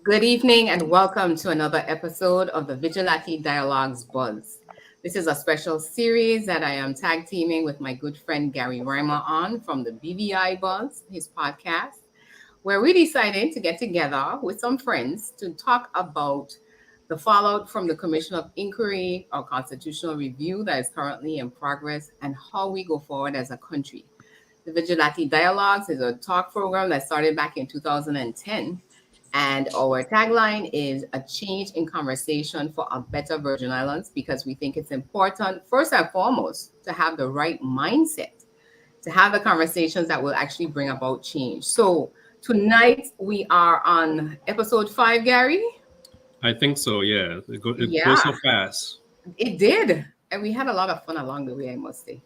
Good evening and welcome to another episode of the Vigilante Dialogues Buzz. This is a special series that I am tag teaming with my good friend Gary Reimer on from the BVI Buzz, his podcast, where we decided to get together with some friends to talk about the fallout from the Commission of Inquiry or Constitutional Review that is currently in progress and how we go forward as a country. The Vigilante Dialogues is a talk program that started back in 2010, and our tagline is a change in conversation for a better Virgin Islands because we think it's important, first and foremost, to have the right mindset, to have the conversations that will actually bring about change. So tonight we are on episode 5, Gary. I think so. Yeah, it goes Yeah, so fast. it did. And we had a lot of fun along the way, I must say.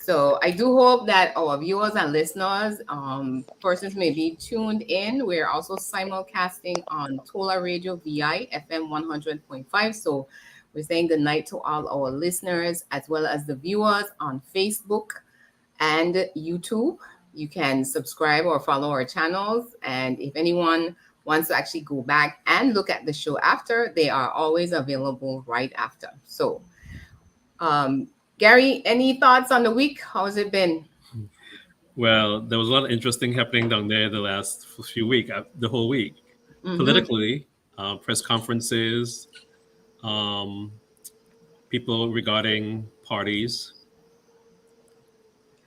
So I do hope that our viewers and listeners, persons may be tuned in. We're also simulcasting on Tola Radio VI FM 100.5. So we're saying good night to all our listeners as well as the viewers on Facebook and YouTube. You can subscribe or follow our channels. And if anyone wants to actually go back and look at the show after, they are always available right after. So um, Gary, any thoughts on the week? How has it been? Well, there was a lot of interesting happening down there the last few weeks, the whole week. Mm-hmm. Politically, press conferences, um, people regarding parties,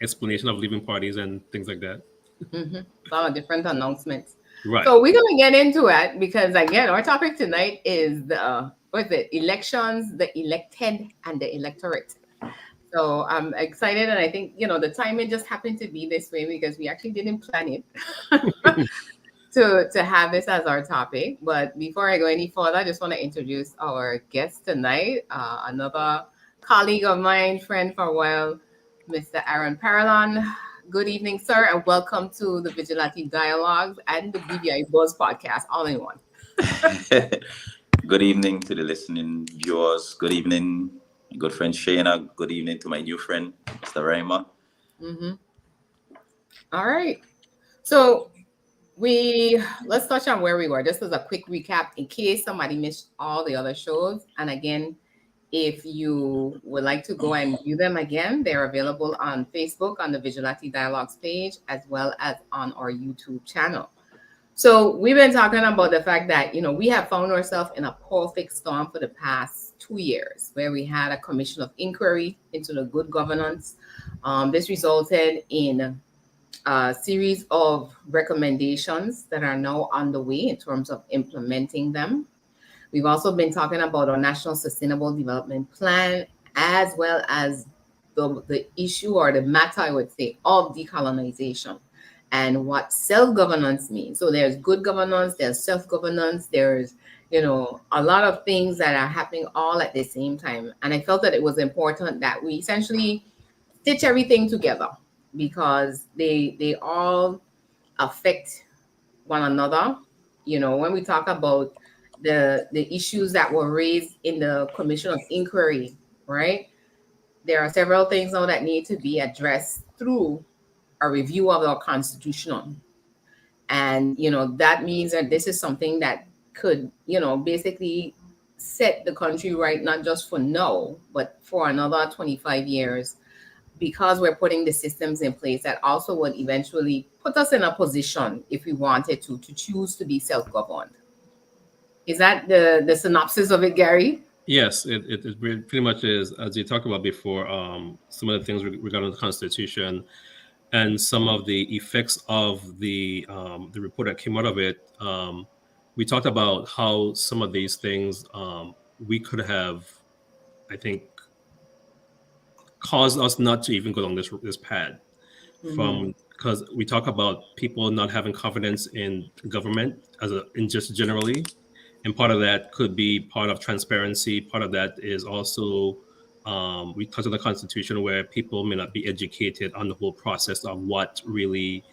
explanation of leaving parties, and things like that. Mm-hmm. A lot of different announcements. Right. So we're gonna get into it because again, our topic tonight is the what is it? Elections, the elected, and the electorate. So I'm excited, and I think the timing just happened to be this way because we actually didn't plan it to have this as our topic. But before I go any further, I just want to introduce our guest tonight, another colleague of mine, friend for a while, Mr. Aaron Paralon. Good evening, sir, and welcome to the Vigilante Dialogues and the BVI Buzz podcast, all in one. Good evening to the listening viewers. Good evening, my good friend Shaina. Good evening to my new friend, Mr. Reimer. Mm-hmm. All right. So let's touch on where we were. Just as a quick recap in case somebody missed all the other shows. And again, if you would like to go and view them again, they're available on Facebook on the Vigilante Dialogues page as well as on our YouTube channel. So we've been talking about the fact that we have found ourselves in a perfect storm for the past 2 years, where we had a commission of inquiry into the good governance. This resulted in a series of recommendations that are now on the way in terms of implementing them. We've also been talking about our National Sustainable Development Plan, as well as the issue or the matter, I would say, of decolonization and what self-governance means. So there's good governance, there's self-governance, there's a lot of things that are happening all at the same time. And I felt that it was important that we essentially stitch everything together because they all affect one another. When we talk about the issues that were raised in the Commission of Inquiry, right? There are several things now that need to be addressed through a review of our constitution. And, that means that this is something that could, basically set the country right, not just for now, but for another 25 years, because we're putting the systems in place that also would eventually put us in a position, if we wanted to choose to be self-governed. Is that the synopsis of it, Gary? Yes, it pretty much is, as you talked about before, some of the things regarding the Constitution and some of the effects of the report that came out of it. We talked about how some of these things we could have, I think, caused us not to even go down this path. Because we talk about people not having confidence in government in just generally, and part of that could be part of transparency. Part of that is also we touch on the Constitution where people may not be educated on the whole process of what really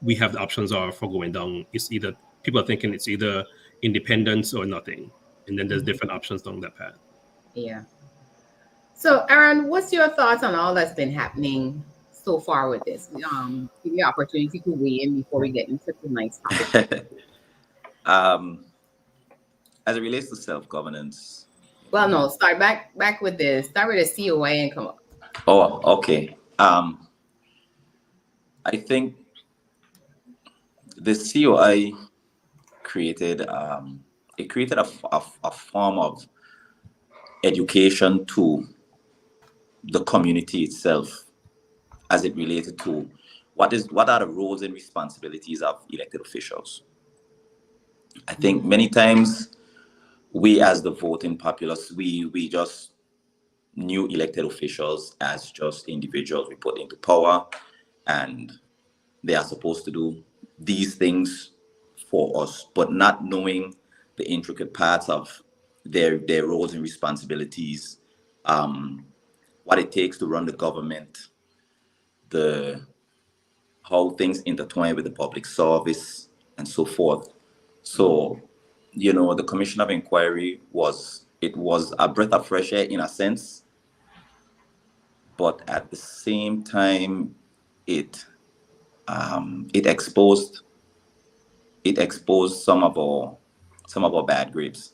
we have the options are for going down. It's either people are thinking it's either independence or nothing, and then there's different options down that path. Yeah. So, Aaron, what's your thoughts on all that's been happening so far with this? Give you an opportunity to weigh in before we get into tonight's topic. as it relates to self-governance. Well, no, start back with this. Start with the COI and come up. Oh, okay. I think the COI created a form of education to the community itself as it related to what are the roles and responsibilities of elected officials. I think many times we as the voting populace, we just knew elected officials as just individuals we put into power, and they are supposed to do these things for us, but not knowing the intricate parts of their roles and responsibilities, what it takes to run the government, the how things intertwine with the public service and so forth. So, the Commission of Inquiry was a breath of fresh air in a sense, but at the same time, it exposed some of our bad grapes.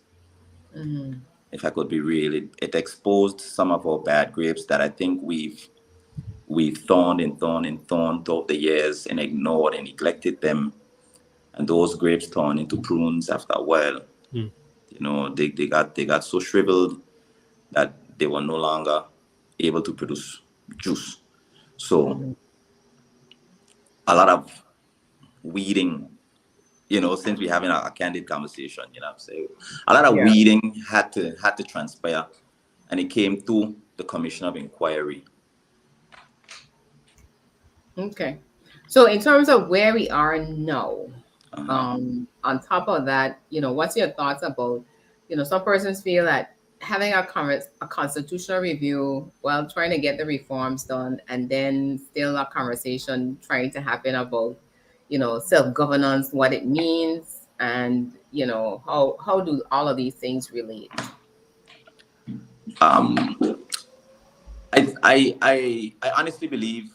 If I could be real, it exposed some of our bad grapes that I think we've thorned throughout the years and ignored and neglected them, and those grapes turned into prunes after a while. They got so shriveled that they were no longer able to produce juice. So a lot of weeding, since we're having a candid conversation, I'm saying a lot of weeding had to transpire, and it came through the Commission of Inquiry. Okay. So in terms of where we are now, on top of that, what's your thoughts about, some persons feel that having a constitutional review while trying to get the reforms done, and then still a conversation trying to happen about, self-governance, what it means, and, how do all of these things relate? I honestly believe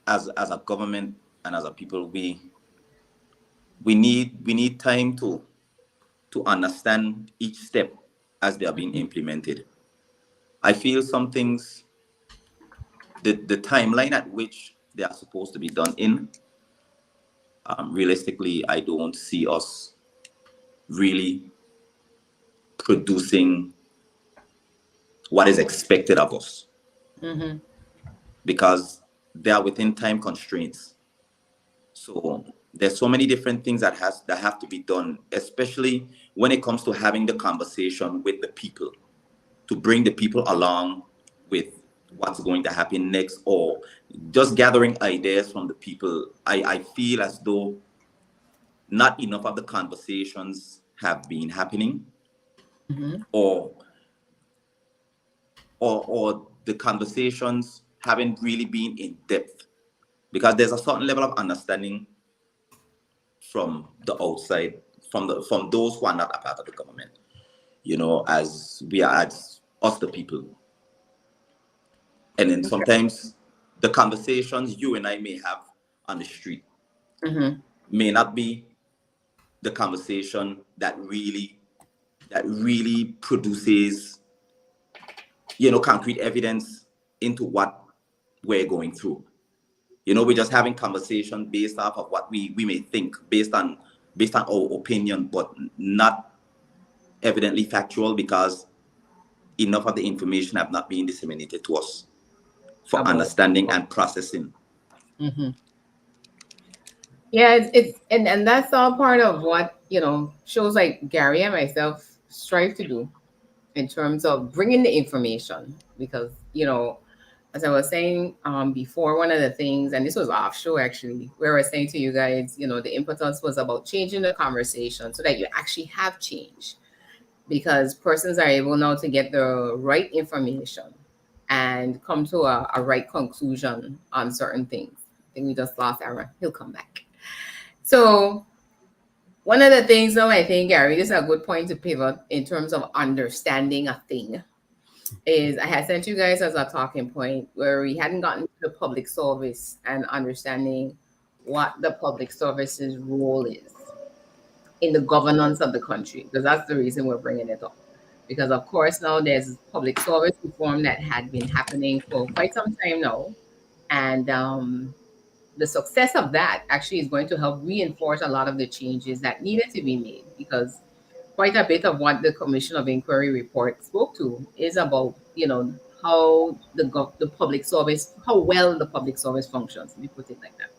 as a government and as a people, we need time to understand each step as they are being implemented. I feel some things, the timeline at which they are supposed to be done in, realistically, I don't see us really producing what is expected of us, because they are within time constraints. So there's so many different things that have to be done, especially when it comes to having the conversation with the people, to bring the people along with what's going to happen next, or just gathering ideas from the people. I feel as though not enough of the conversations have been happening, or the conversations haven't really been in depth, because there's a certain level of understanding from the outside, from those who are not a part of the government, as we are, as us the people. And then sometimes the conversations you and I may have on the street may not be the conversation that really produces, concrete evidence into what we're going through. We're just having conversation based off of what we may think, based on our opinion, but not evidently factual, because enough of the information have not been disseminated to us for understanding and processing. Yeah, and that's all part of what, shows like Gary and myself strive to do in terms of bringing the information, because, as I was saying before, one of the things, and this was offshore actually, where I was saying to you guys, the impetus was about changing the conversation so that you actually have change, because persons are able now to get the right information and come to a right conclusion on certain things. I think we just lost Aaron. He'll come back. So one of the things, though, I think, Gary, this is a good point to pivot in terms of understanding a thing, is I had sent you guys as a talking point where we hadn't gotten to the public service and understanding what the public service's role is. in the governance of the country, because that's the reason we're bringing it up. Because of course now there's public service reform that had been happening for quite some time now, and the success of that actually is going to help reinforce a lot of the changes that needed to be made, because quite a bit of what the Commission of Inquiry report spoke to is about, how the public service, how well the public service functions, let me put it like that,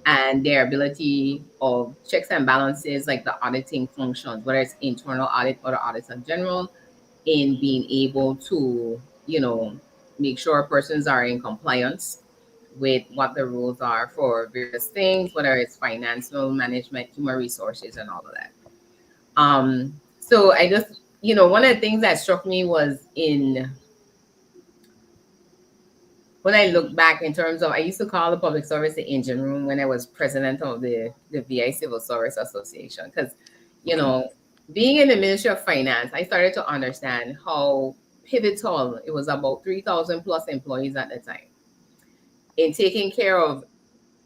and their ability of checks and balances, like the auditing functions, whether it's internal audit or the auditor general, in being able to, make sure persons are in compliance with what the rules are for various things, whether it's financial management, human resources, and all of that. So I just, one of the things that struck me was when I look back in terms of, I used to call the public service the engine room when I was president of the VI Civil Service Association. Because, being in the Ministry of Finance, I started to understand how pivotal it was. About 3,000 plus employees at the time in taking care of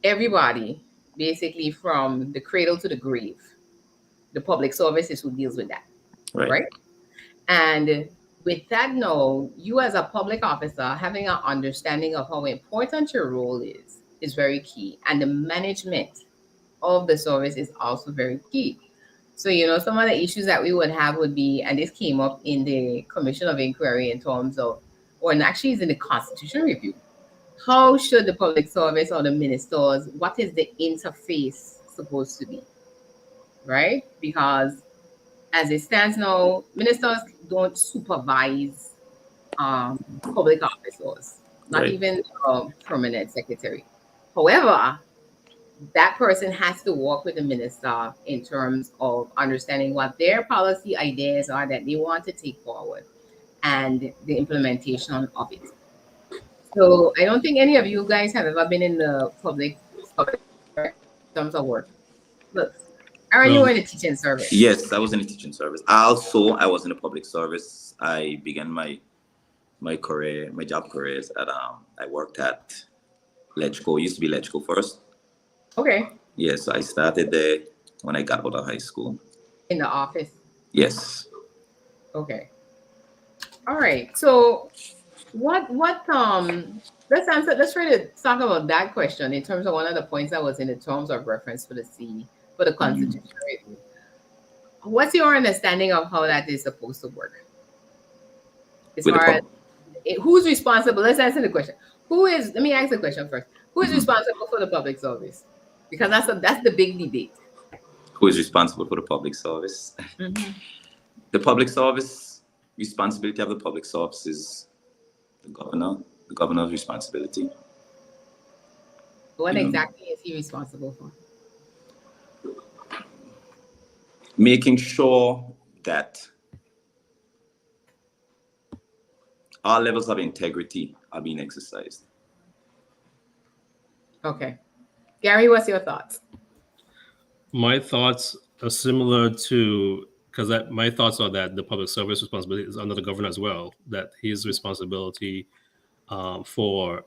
everybody, basically from the cradle to the grave. The public service is who deals with that, right? And with that, now you as a public officer having an understanding of how important your role is very key, and the management of the service is also very key. So, some of the issues that we would have would be, and this came up in the Commission of Inquiry in terms of, or actually is in the Constitution review, how should the public service or the ministers, what is the interface supposed to be, right? Because as it stands now, ministers don't supervise public officers, not even a permanent secretary. However, that person has to work with the minister in terms of understanding what their policy ideas are that they want to take forward and the implementation of it. So I don't think any of you guys have ever been in the public service in terms of work. Look, are you in the teaching service? Yes, I was in the teaching service. Also, I was in the public service. I began my career, my job careers at I worked at Electorate. It used to be Electorate first. Okay. Yes, I started there when I got out of high school. In the office? Yes. Okay. All right. So let's try to talk about that question in terms of one of the points that was in the terms of reference for the Constitution review. What's your understanding of how that is supposed to work? As far as who's responsible? Let's answer the question. Let me ask the question first. Who is responsible for the public service? Because that's the big debate. Who is responsible for the public service? The public service, responsibility of the public service is the governor's responsibility. What exactly is he responsible for? Making sure that all levels of integrity are being exercised. Okay. Gary, what's your thoughts? My thoughts are similar to, because my thoughts are that the public service responsibility is under the governor as well, that his responsibility for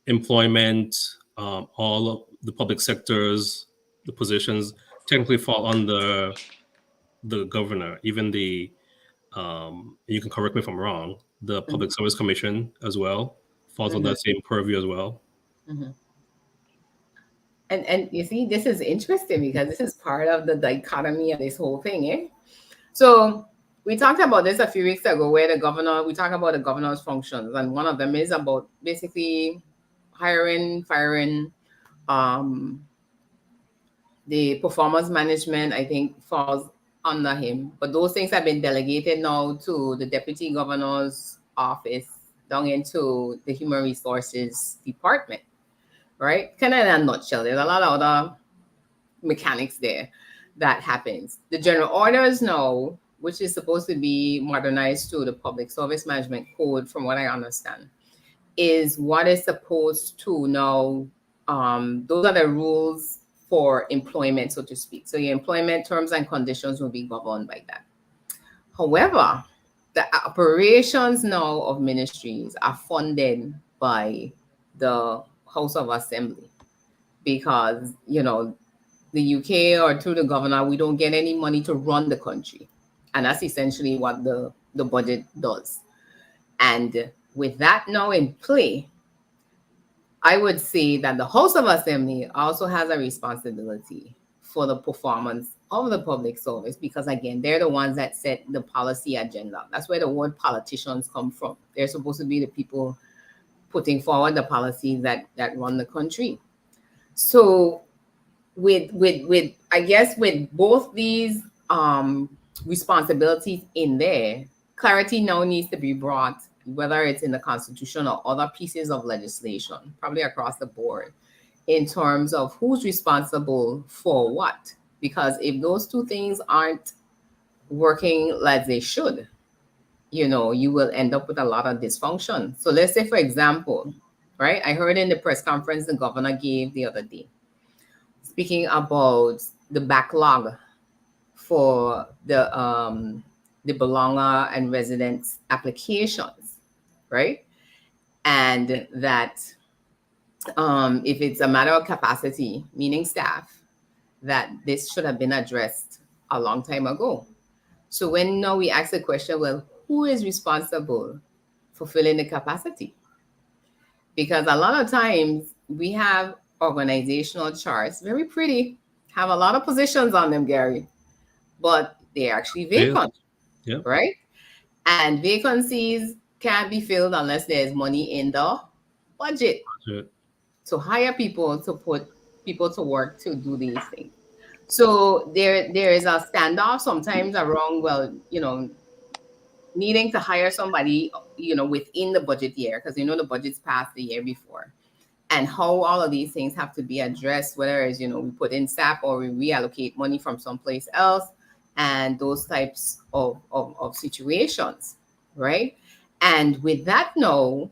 employment, all of the public sectors, the positions technically fall under the governor. Even the, you can correct me if I'm wrong, the Public Service Commission as well falls on that same purview as well. And you see, this is interesting because this is part of the dichotomy of this whole thing, eh? So we talked about this a few weeks ago where we talk about the governor's functions, and one of them is about basically hiring, firing, the performance management, I think, falls under him. But those things have been delegated now to the deputy governor's office down into the human resources department. Right? Kind of in a nutshell. There's a lot of other mechanics there that happens. The general orders now, which is supposed to be modernized to the Public Service Management Code, from what I understand, is what is supposed to now, those are the rules for employment, so to speak. So your employment terms and conditions will be governed by that. However, the operations now of ministries are funded by the House of Assembly, because the UK or through the governor, we don't get any money to run the country. And that's essentially what the budget does. And with that now in play, I would say that the House of Assembly also has a responsibility for the performance of the public service, because again, they're the ones that set the policy agenda. That's where the word politicians come from. They're supposed to be the people putting forward the policies that run the country. So with I guess with both these responsibilities in there, clarity now needs to be brought, whether it's in the Constitution or other pieces of legislation, probably across the board, in terms of who's responsible for what. Because if those two things aren't working like they should, you will end up with a lot of dysfunction. So let's say, for example, right, I heard in the press conference the governor gave the other day, speaking about the backlog for the belonger and residence applications, right? And that if it's a matter of capacity, meaning staff, that this should have been addressed a long time ago. So when now we ask the question, well, who is responsible for filling the capacity? Because a lot of times we have organizational charts, very pretty, have a lot of positions on them, Gary, but they're actually vacant, right? And vacancies can't be filled unless there's money in the budget to hire people, to put people to work to do these things. So there is a standoff sometimes around, well, needing to hire somebody, within the budget year, because the budget's passed the year before, and how all of these things have to be addressed, whether it's, we put in staff or we reallocate money from someplace else, and those types of situations, right? And with that, no,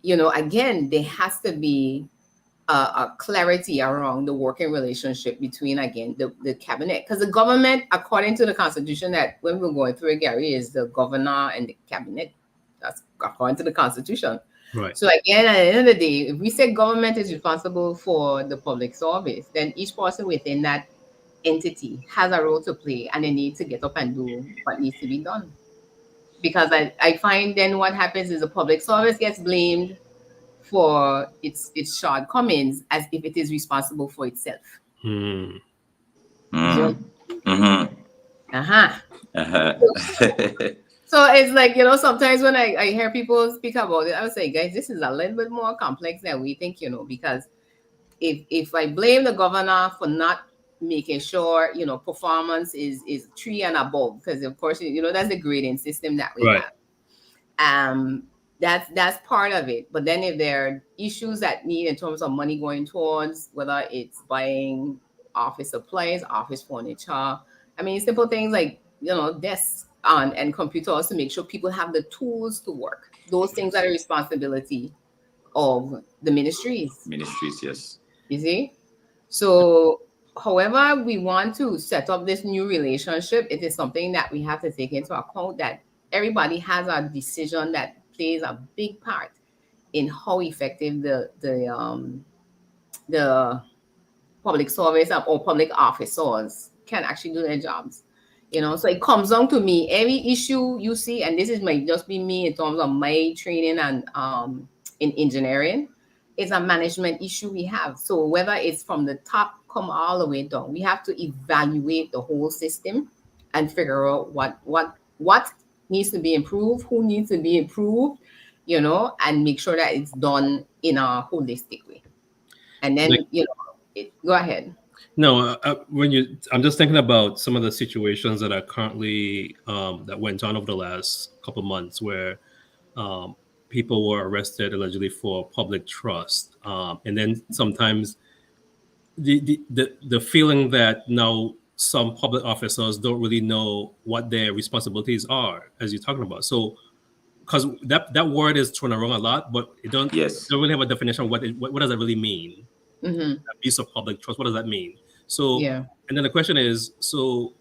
again, there has to be a clarity around the working relationship between, again, the cabinet, because the government, according to the Constitution, that when we're going through it, Gary, is the governor and the cabinet. That's according to the Constitution. Right. So again, at the end of the day, if we say government is responsible for the public service, then each person within that entity has a role to play, and they need to get up and do what needs to be done. Because I find then what happens is the public service gets blamed for its shortcomings as if it is responsible for itself. Mm. So, Mm-hmm. So it's like, sometimes when I hear people speak about it, I would say, guys, this is a little bit more complex than we think, because if I blame the governor for not making sure, performance is 3 and above, because of course, that's the grading system that we have. That's part of it. But then if there are issues that need in terms of money going towards, whether it's buying office supplies, office furniture, simple things like, desks and computers to make sure people have the tools to work. Those things are the responsibility of the ministries. Ministries, yes. You see? So however we want to set up this new relationship, it is something that we have to take into account, that everybody has a decision that plays a big part in how effective the public service or public officers can actually do their jobs. So it comes down to me, every issue you see, and this is might just be me in terms of my training and in engineering, is a management issue we have. So whether it's from the top come all the way down, we have to evaluate the whole system and figure out what needs to be improved, who needs to be improved, and make sure that it's done in a holistic way. And then, go ahead. No, I'm just thinking about some of the situations that are currently that went on over the last couple of months, where people were arrested allegedly for public trust, and then sometimes the feeling that now some public officers don't really know what their responsibilities are, as you're talking about. So, because that word is thrown around a lot, but it don't really have a definition of what does that really mean. Mm-hmm. Abuse of public trust. What does that mean? So, and then the question is, so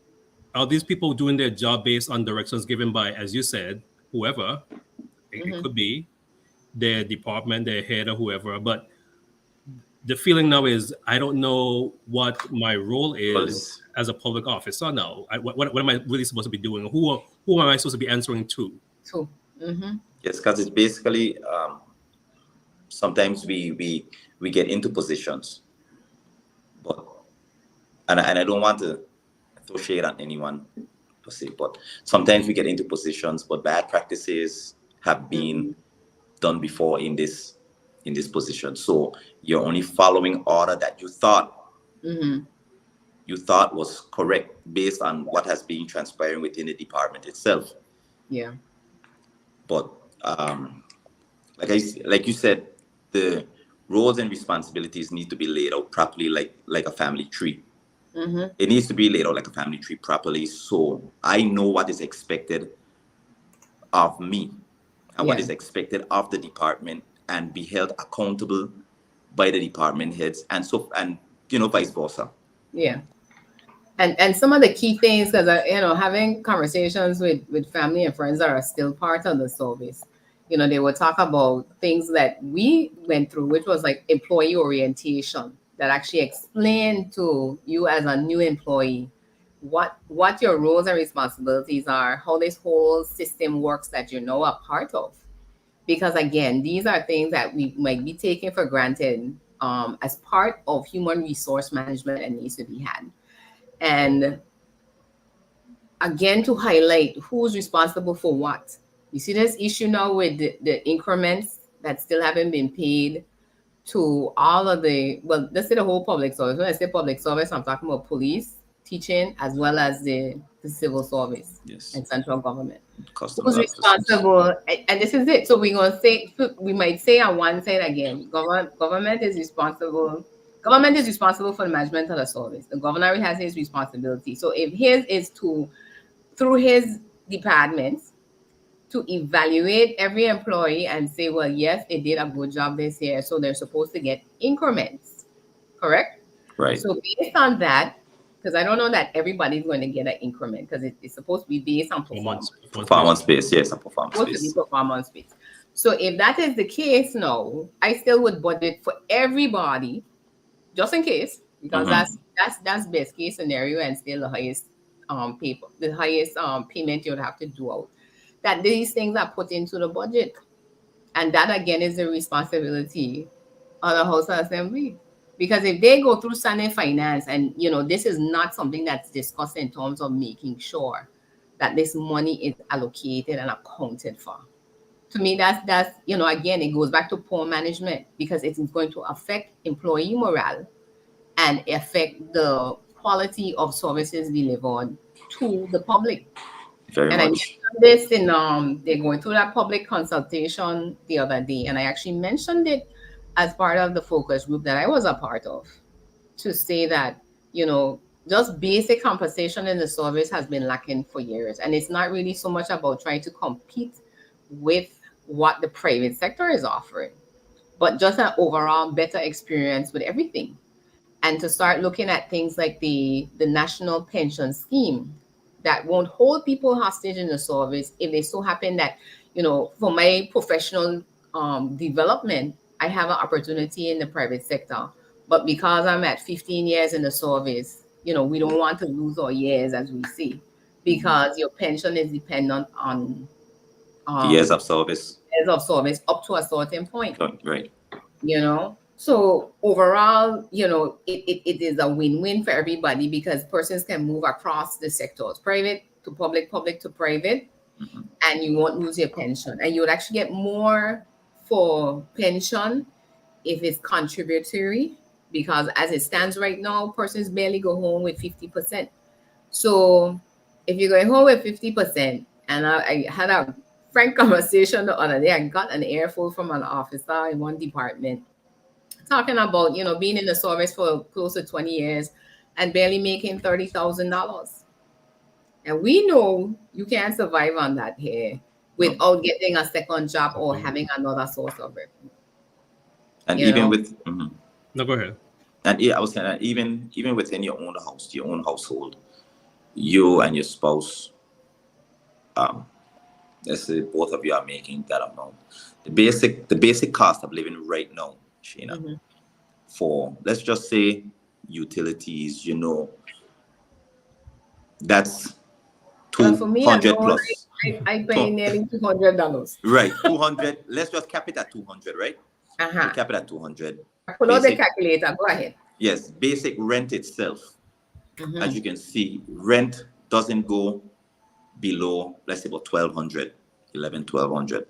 are these people doing their job based on directions given by, as you said, whoever? It could be their department, their head, or whoever. But the feeling now is I don't know what my role is as a public officer now. What am I really supposed to be doing? Who am I supposed to be answering to? Yes, because it's basically sometimes we get into positions, but and I don't want to throw shade at anyone per se, but sometimes we get into positions, but bad practices have been done before in this position. So you're only following order that you thought was correct based on what has been transpiring within the department itself. Yeah. But like you said, the roles and responsibilities need to be laid out properly, like a family tree. It needs to be laid out like a family tree properly, so I know what is expected of me and what is expected of the department, and be held accountable by the department heads, and vice versa. Yeah. And some of the key things, because having conversations with family and friends that are still part of the service, they will talk about things that we went through, which was like employee orientation, that actually explained to you as a new employee what your roles and responsibilities are, how this whole system works that you're now a part of. Because again, these are things that we might be taking for granted as part of human resource management and needs to be had. And again, to highlight who's responsible for what. You see this issue now with the increments that still haven't been paid to all of let's say the whole public service. When I say public service, I'm talking about police, teaching, as well as the civil service and central government. Who's responsible? And this is it. So we're going to say, we might say on one side again, government is responsible. Government is responsible for the management of the service. The governor has his responsibility. So if his is through his departments, to evaluate every employee and say, well, yes, they did a good job this year, so they're supposed to get increments, correct? Right. So based on that, because I don't know that everybody's going to get an increment, because it's supposed to be based on performance. Performance-based, yes, a performance-based. Performance-based. So if that is the case now, I still would budget for everybody, just in case, because that's best case scenario, and still the highest payment you would have to do out. That these things are put into the budget. And that again is the responsibility of the House of Assembly. Because if they go through Senate Finance, and this is not something that's discussed in terms of making sure that this money is allocated and accounted for. To me, that's again, it goes back to poor management, because it's going to affect employee morale and affect the quality of services delivered to the public. Very and much. I mentioned this in they're going through that public consultation the other day, and I actually mentioned it as part of the focus group that I was a part of, to say that just basic compensation in the service has been lacking for years, and it's not really so much about trying to compete with what the private sector is offering, but just an overall better experience with everything. And to start looking at things like the national pension scheme that won't hold people hostage in the service if they so happen that, for my professional development, I have an opportunity in the private sector. But because I'm at 15 years in the service, we don't want to lose our years, as we see, because your pension is dependent on years of service. Years of service up to a certain point. Right. So overall, it is a win-win for everybody, because persons can move across the sectors, private to public, public to private, and you won't lose your pension. And you would actually get more for pension if it's contributory, because as it stands right now, persons barely go home with 50%. So if you're going home with 50%, and I had a frank conversation the other day, I got an earful from an officer in one department, talking about, being in the service for close to 20 years and barely making $30,000. And we know you can't survive on that here without getting a second job or having another source of revenue. And even with... No, go ahead. And I was saying that even within your own house, your own household, you and your spouse, let's say both of you are making that amount. The basic cost of living right now, Shaina, for, let's just say, utilities, that's Well, for me, 200 plus. I pay nearly $200. Right, 200. Let's just cap it at 200, right? Uh-huh. We cap it at 200. Pull out the calculator. Go ahead. Yes, basic rent itself. Mm-hmm. As you can see, rent doesn't go below, let's say, about 1,200, 1,200.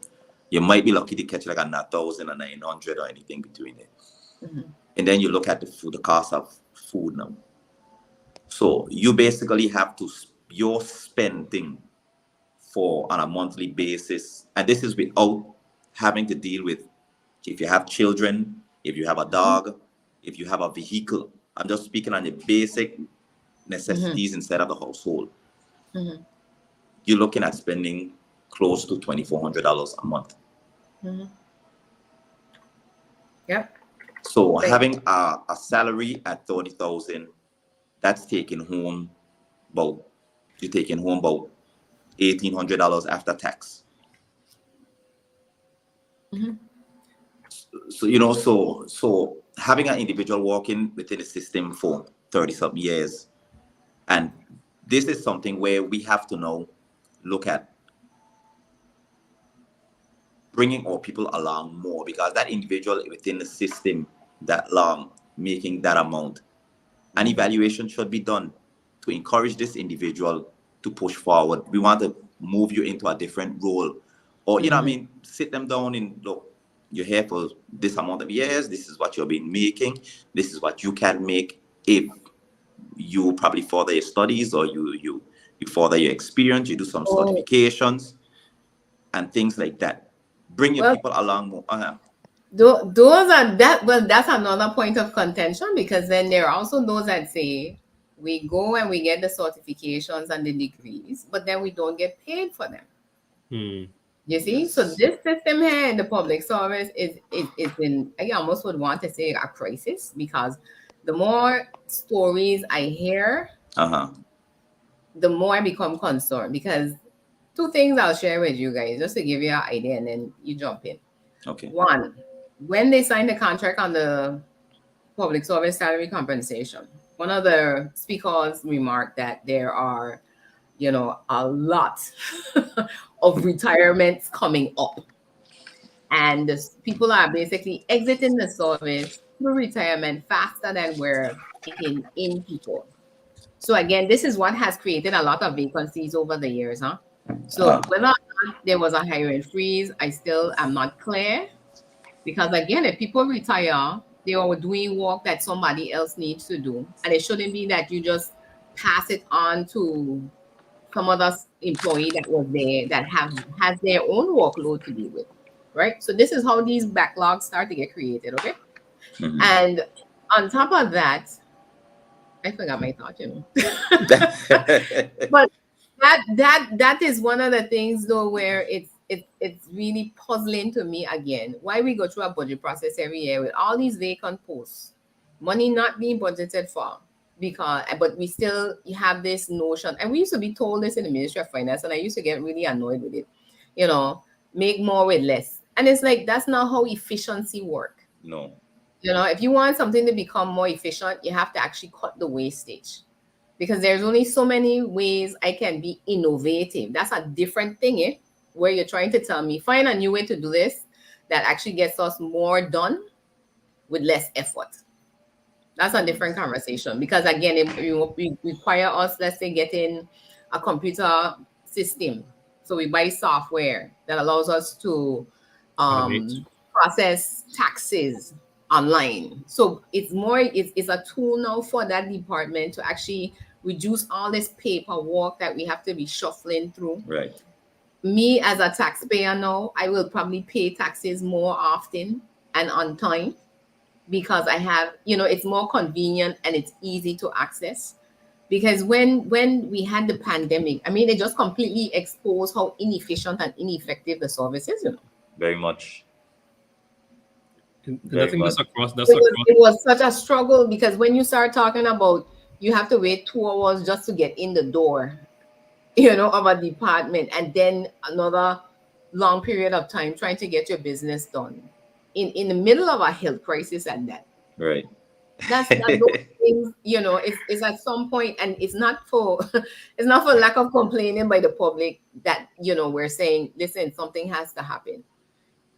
You might be lucky to catch like a 1,000 or 900 or anything between it. Mm-hmm. And then you look at the food, the cost of food now. So you basically have to, your spending for on a monthly basis, and this is without having to deal with if you have children, if you have a dog, if you have a vehicle. I'm just speaking on the basic necessities inside of the household. Mm-hmm. You're looking at spending close to $2,400 a month. Mm-hmm. Yep. So having a salary at 30,000, that's taking home about $1,800 after tax. Mm-hmm. So so having an individual working within the system for 30-something years, and this is something where we have to now look at bringing our people along more, because that individual within the system that long, making that amount, an evaluation should be done to encourage this individual to push forward. We want to move you into a different role, or sit them down and look, you're here for this amount of years, this is what you've been making, this is what you can make if you probably further your studies, or you further your experience, you do some certifications and things like that. Bring your people along more. Those are that. Well, that's another point of contention, because then there are also those that say we go and we get the certifications and the degrees, but then we don't get paid for them. You see, yes. So this system here in the public service is in, I almost would want to say, a crisis, because the more stories I hear, the more I become concerned. Because two things I'll share with you guys, just to give you an idea, and then you jump in. Okay. One, when they signed the contract on the public service salary compensation, one of the speakers remarked that there are, a lot of retirements coming up, and people are basically exiting the service through retirement faster than we're taking in people. So again, this is what has created a lot of vacancies over the years, So whether or not there was a hiring freeze, I still am not clear, because again, if people retire, they are doing work that somebody else needs to do, and it shouldn't be that you just pass it on to some other employee that was there that has their own workload to deal with, right? So this is how these backlogs start to get created, okay? Mm-hmm. And on top of that, I forgot my thought, But that is one of the things, though, where it's really puzzling to me again, why we go through a budget process every year with all these vacant posts, money not being budgeted for, but we still have this notion, and we used to be told this in the Ministry of Finance, and I used to get really annoyed with it, make more with less. And it's like, that's not how efficiency work. No. If you want something to become more efficient, you have to actually cut the wastage, because there's only so many ways I can be innovative. That's a different thing, where you're trying to tell me, find a new way to do this that actually gets us more done with less effort. That's a different conversation, because again, it require us, let's say, getting a computer system. So we buy software that allows us to process taxes online. So it's a tool now for that department to actually reduce all this paperwork that we have to be shuffling through. Right. Me as a taxpayer now, I will probably pay taxes more often and on time, because I have, it's more convenient and it's easy to access. Because when we had the pandemic, it just completely exposed how inefficient and ineffective the service is, Very much. And I think that's across. It was such a struggle, because when you start talking about you have to wait 2 hours just to get in the door, of a department, and then another long period of time trying to get your business done in the middle of a health crisis at that. Right. That's that those things, it's at some point, and it's not for it's not for lack of complaining by the public that we're saying, listen, something has to happen.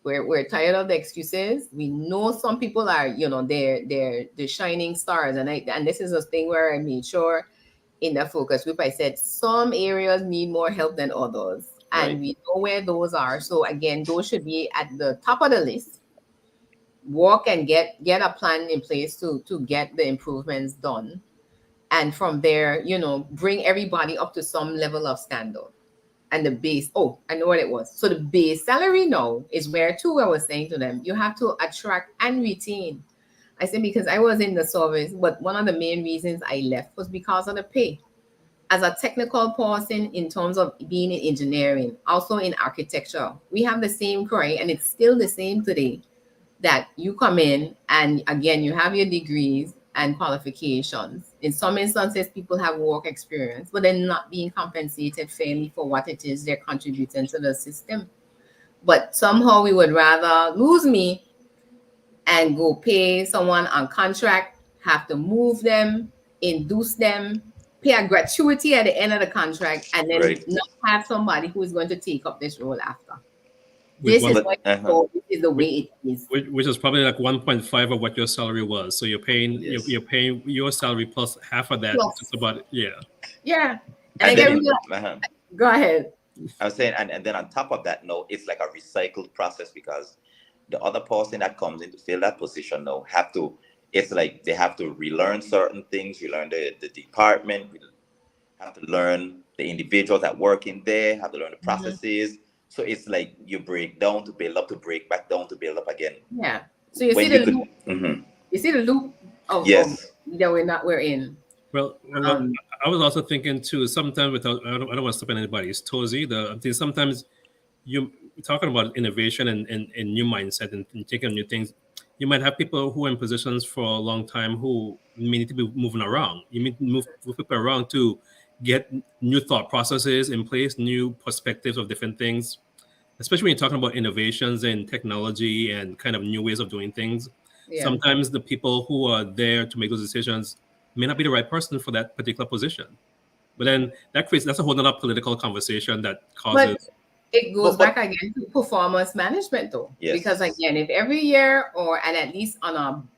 We're tired of the excuses. We know some people are, they're the shining stars, and this is a thing where I made sure in the focus group I said some areas need more help than others, and Right. we know where those are. So again, those should be at the top of the list. Work and get a plan in place to get the improvements done, and from there, bring everybody up to some level of standard. And the base, oh, I know what it was. So the base salary now is where too I was saying to them, you have to attract and retain. I said, because I was in the service, but one of the main reasons I left was because of the pay. As a technical person, in terms of being in engineering, also in architecture, we have the same cry, and it's still the same today, that you come in and again, you have your degrees and qualifications. In some instances, people have work experience, but they're not being compensated fairly for what it is they're contributing to the system. But somehow we would rather lose me and go pay someone on contract, have to move them, induce them, pay a gratuity at the end of the contract, and then Right. not have somebody who is going to take up this role after. with This one is But what this is the way it is. which is probably like 1.5 of what your salary was. So you're paying Yes. you're paying your salary plus half of that. Plus. Just about Yeah. And and I then get in, rid of, go ahead. I was saying, and then on top of that, no, it's like a recycled process because the other person that comes in to fill that position now have to. It's like they have to relearn certain things, relearn the department, have to learn the individuals that work in there, have to learn the Mhm. processes. So it's like you break down to build up, to break back down to build up again. Yeah. So you see When you the could, loop. You see the loop of yes, that we're in. well, Um, I was also thinking too. Sometimes without I don't want to step on anybody's toes either. I think sometimes you talking about innovation and new mindset and taking new things. You might have people who are in positions for a long time who may need to be moving around. You need to move people around to get new thought processes in place, new perspectives of different things, especially when you're talking about innovations and technology and kind of new ways of doing things. yeah. Sometimes the people who are there to make those decisions may not be the right person for that particular position. But then that's a whole other political conversation that But causes. it goes but back again to performance management though. Because yes, again, if every year and at least on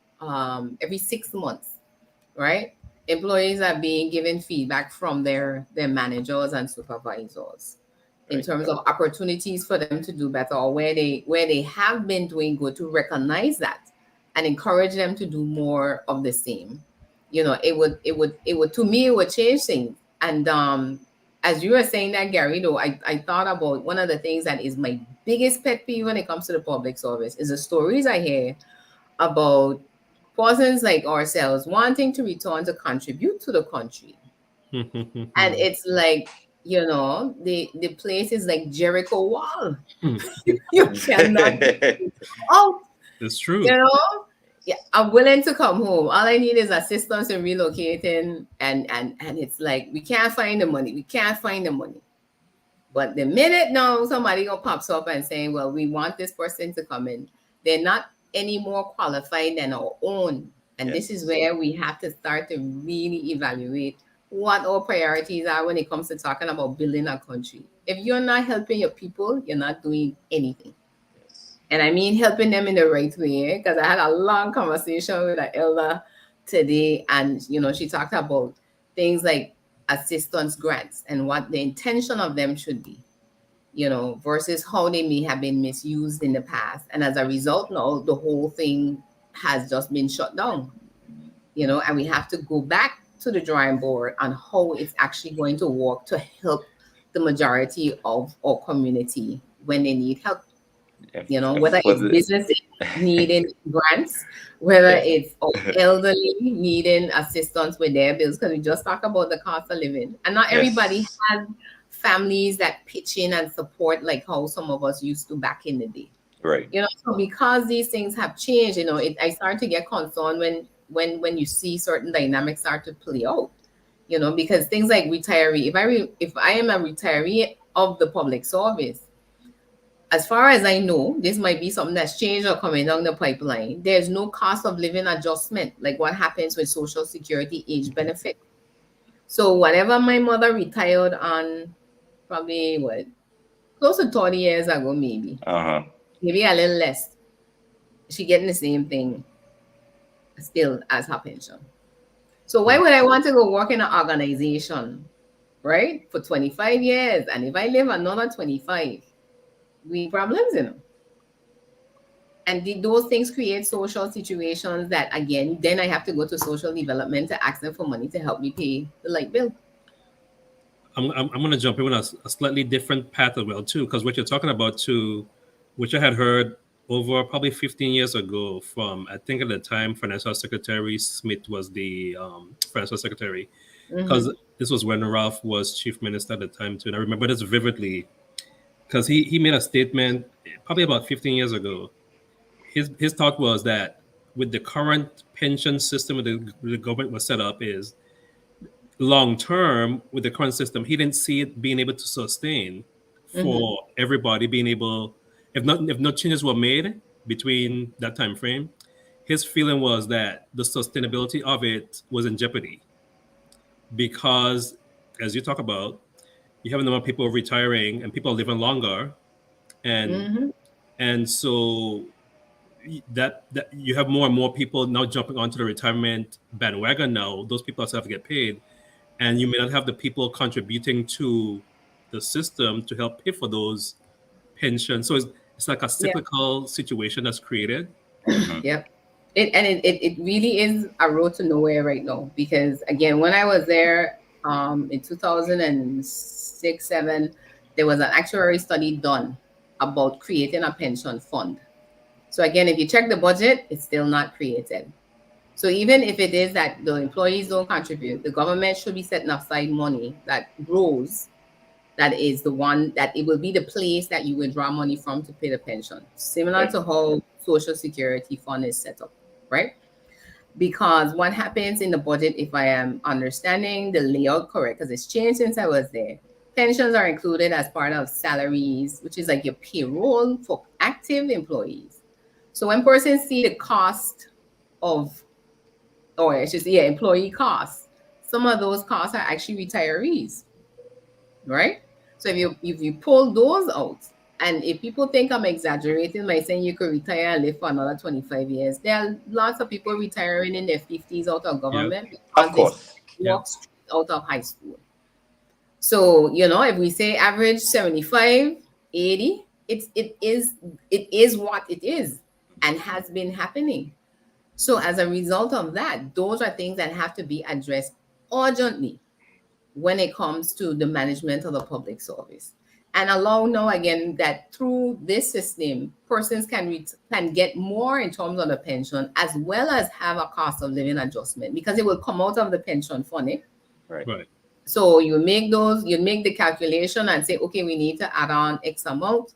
every 6 months, right? Employees are being given feedback from their managers and supervisors in right, terms of opportunities for them to do better, or where they have been doing good, to recognize that and encourage them to do more of the same. It would to me, it would change things. And as you were saying that, Gary, though, I thought about one of the things that is my biggest pet peeve when it comes to the public service is the stories I hear about persons like ourselves wanting to return to contribute to the country. And it's like, the place is like Jericho wall. You cannot get out, It's you true. know? Yeah, I'm willing to come home. All I need is assistance in relocating, and it's like we can't find the money. We can't find the money. But the minute now somebody gonna pops up and saying, well, we want this person to come in, they're not any more qualified than our own. And this is yes, where we have to start to really evaluate what our priorities are when it comes to talking about building a country. If you're not helping your people, you're not doing anything. yes, And I mean helping them in the right way. Because I had a long conversation with an elder today, and she talked about things like assistance grants and what the intention of them should be, versus how they may have been misused in the past. And as a result, now the whole thing has just been shut down, and we have to go back to the drawing board on how it's actually going to work to help the majority of our community when they need help, whether for it's the businesses needing grants, whether yes, it's elderly needing assistance with their bills, because we just talk about the cost of living. And not everybody yes, has families that pitch in and support like how some of us used to back in the day. right, So because these things have changed, I start to get concerned when you see certain dynamics start to play out. Because things like retiree, if I am a retiree of the public service, as far as I know, this might be something that's changed or coming down the pipeline. There's no cost of living adjustment, like what happens with Social Security age benefit. So whatever my mother retired on, probably what, close to 30 years ago, maybe a little less, she getting the same thing still as her pension. So why would I want to go work in an organization, right, for 25 years? And if I live another 25, we problems, And those things create social situations that, again, then I have to go to social development to ask them for money to help me pay the light bill. I'm going to jump in with a slightly different path as well, too, because what you're talking about, too, which I had heard over probably 15 years ago from, I think at the time, Financial Secretary Smith was the Financial Secretary, because this was when Ralph was Chief Minister at the time, too. And I remember this vividly, because he made a statement probably about 15 years ago. His thought was that with the current pension system the government was set up is long term with the current system, he didn't see it being able to sustain for everybody being able, if no changes were made between that time frame, his feeling was that the sustainability of it was in jeopardy because, as you talk about, you have a number of people retiring and people are living longer, and so that you have more and more people now jumping onto the retirement bandwagon now. Those people also have to get paid, and you may not have the people contributing to the system to help pay for those pensions. So it's like a cyclical situation that's created. Yep. It really is a road to nowhere right now, because again, when I was there in 2006-07, there was an actuary study done about creating a pension fund. So again, if you check the budget, it's still not created. So even if it is that the employees don't contribute, the government should be setting aside money that grows, that is the one that it will be the place that you withdraw money from to pay the pension, similar to how Social Security fund is set up, right? Because what happens in the budget, if I am understanding the layout correct, because it's changed since I was there, pensions are included as part of salaries, which is like your payroll for active employees. So when persons see the cost of, or I should say, employee costs, some of those costs are actually retirees, right? So if you pull those out, and if people think I'm exaggerating by saying you could retire and live for another 25 years, there are lots of people retiring in their 50s out of government because of course. They walk straight out of high school. So, if we say average 75, 80, it is what it is and has been happening. So as a result of that, those are things that have to be addressed urgently when it comes to the management of the public service. And allow now again that through this system, persons can get more in terms of the pension, as well as have a cost of living adjustment, because it will come out of the pension fund. Right. So you make the calculation and say, okay, we need to add on X amount,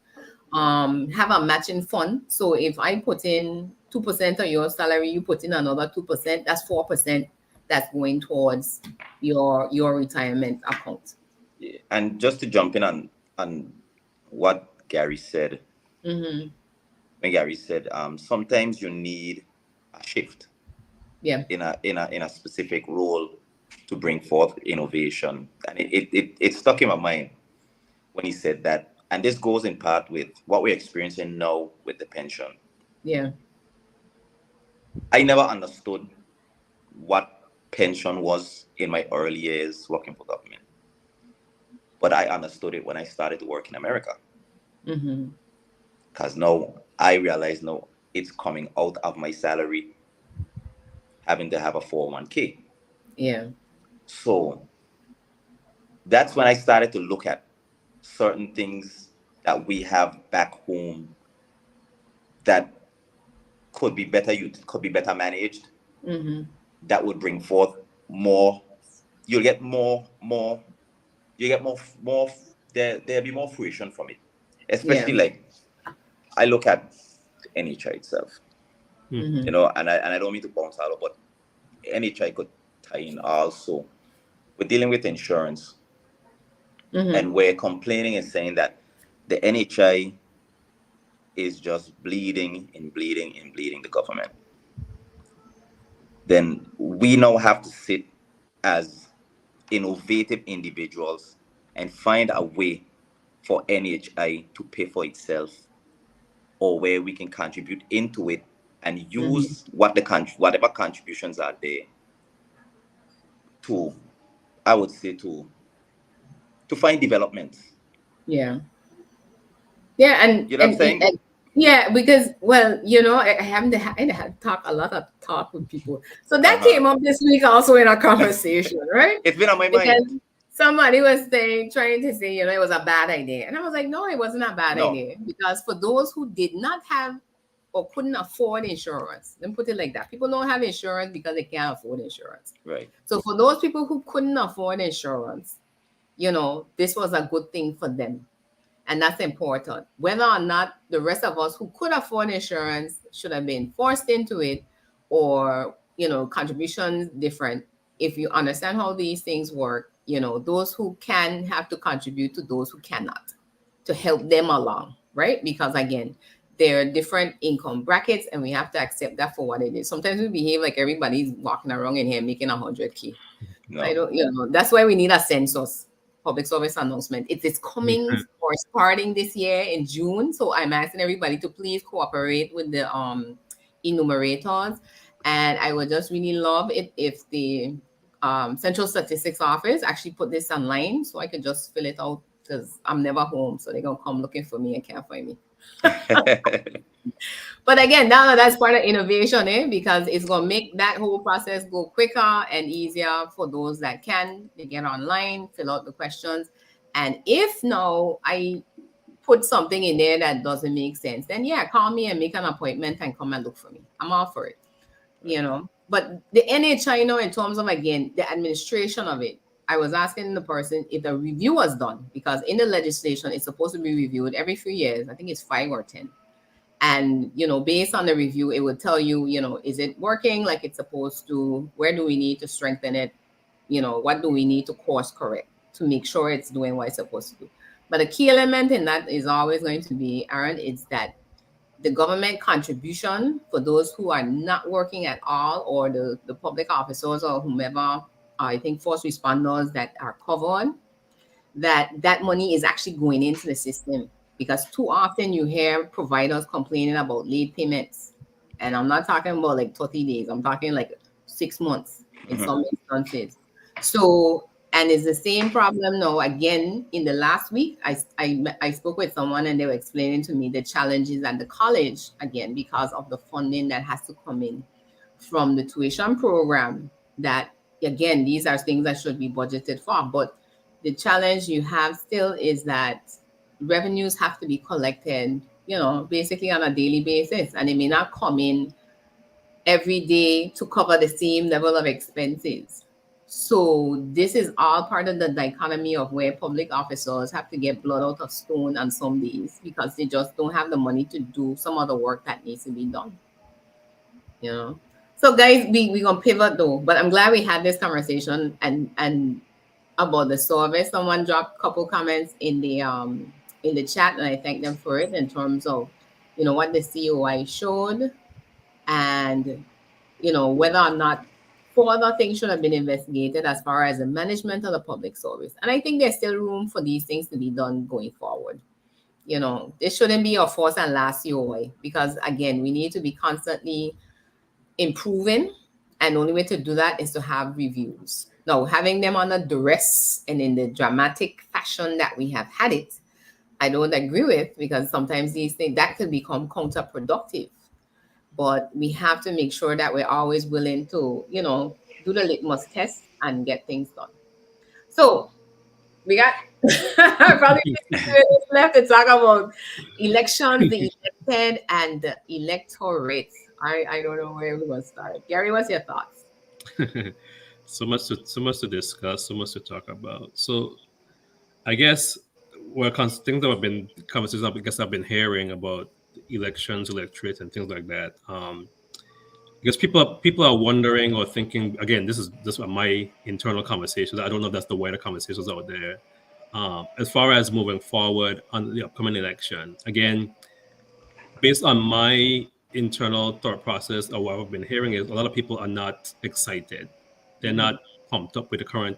have a matching fund. So if I put in 2% of your salary, you put in another 2%, that's 4% that's going towards your retirement account. Yeah. And just to jump in on what Gary said, when Gary said sometimes you need a shift in a specific role to bring forth innovation. And it stuck in my mind when he said that. And this goes in part with what we're experiencing now with the pension. Yeah. I never understood what pension was in my early years working for government. But I understood it when I started to work in America. Because now I realize now it's coming out of my salary, having to have a 401k. Yeah. So that's when I started to look at certain things that we have back home that could be better managed, that would bring forth more. There'll be more fruition from it. Especially like I look at NHI itself, and I don't mean to bounce out, but NHI could tie in also. We're dealing with insurance, and we're complaining and saying that the NHI is just bleeding the government, then we now have to sit as innovative individuals and find a way for NHI to pay for itself, or where we can contribute into it and use whatever contributions are there to, I would say, to find development. Yeah. Yeah, You know what I'm saying? yeah, because I haven't had a lot of talk with people, so that came up this week also in our conversation, right? It's been on my because mind. somebody was trying to say, it was a bad idea, and I was like, no, it wasn't a bad idea, because for those who did not have or couldn't afford insurance, let me put it like that. People don't have insurance because they can't afford insurance, right? So for those people who couldn't afford insurance, this was a good thing for them. And that's important. Whether or not the rest of us who could afford insurance should have been forced into it, or, contributions different. If you understand how these things work, those who can have to contribute to those who cannot, to help them along, right? Because again, there are different income brackets, and we have to accept that for what it is. Sometimes we behave like everybody's walking around in here making 100K. No. I don't, that's why we need a census, public service announcement. It is coming or starting this year in June. So I'm asking everybody to please cooperate with the enumerators. And I would just really love it if the Central Statistics Office actually put this online, so I could just fill it out, because I'm never home. So they're going to come looking for me and can't find me. But again, that's part of innovation, because it's going to make that whole process go quicker and easier for those that can. They get online, fill out the questions. And if now I put something in there that doesn't make sense, then call me and make an appointment and come and look for me. I'm all for it, But the NHI, in terms of, again, the administration of it, I was asking the person if the review was done, because in the legislation, it's supposed to be reviewed every few years. I think it's 5 or 10. And, based on the review, it would tell you, is it working like it's supposed to? Where do we need to strengthen it? What do we need to course correct to make sure it's doing what it's supposed to do? But a key element in that is always going to be, Aaron, is that the government contribution for those who are not working at all, or the public officers or whomever, I think first responders that are covered, that money is actually going into the system. Because too often you hear providers complaining about late payments. And I'm not talking about like 30 days. I'm talking like 6 months in some instances. So, and it's the same problem now. Again, in the last week, I spoke with someone, and they were explaining to me the challenges at the college, again, because of the funding that has to come in from the tuition program. That, again, these are things that should be budgeted for. But the challenge you have still is that revenues have to be collected, basically on a daily basis, and it may not come in every day to cover the same level of expenses. So this is all part of the dichotomy of where public officers have to get blood out of stone on some days, because they just don't have the money to do some of the work that needs to be done. So guys, we're gonna pivot though, but I'm glad we had this conversation and about the service. Someone dropped a couple comments in the chat, and I thank them for it, in terms of, what the COI showed, and, whether or not further things should have been investigated as far as the management of the public service. And I think there's still room for these things to be done going forward. This shouldn't be our first and last COI, because again, we need to be constantly improving, and the only way to do that is to have reviews. Now, having them under duress and in the dramatic fashion that we have had it, I don't agree with, because sometimes these things that could become counterproductive. But we have to make sure that we're always willing to, do the litmus test and get things done. So we got probably 50 minutes left to talk about elections, the elected, and the electorate. I don't know where we're going to start. Gary, what's your thoughts? So much to discuss, so much to talk about. So I guess things that have been conversations I guess I've been hearing about elections, electorate, and things like that. Because people are wondering or thinking, again, this is my internal conversations. I don't know if that's the wider conversations out there. As far as moving forward on the upcoming election, again, based on my internal thought process or what I've been hearing is a lot of people are not excited. They're not pumped up with the current.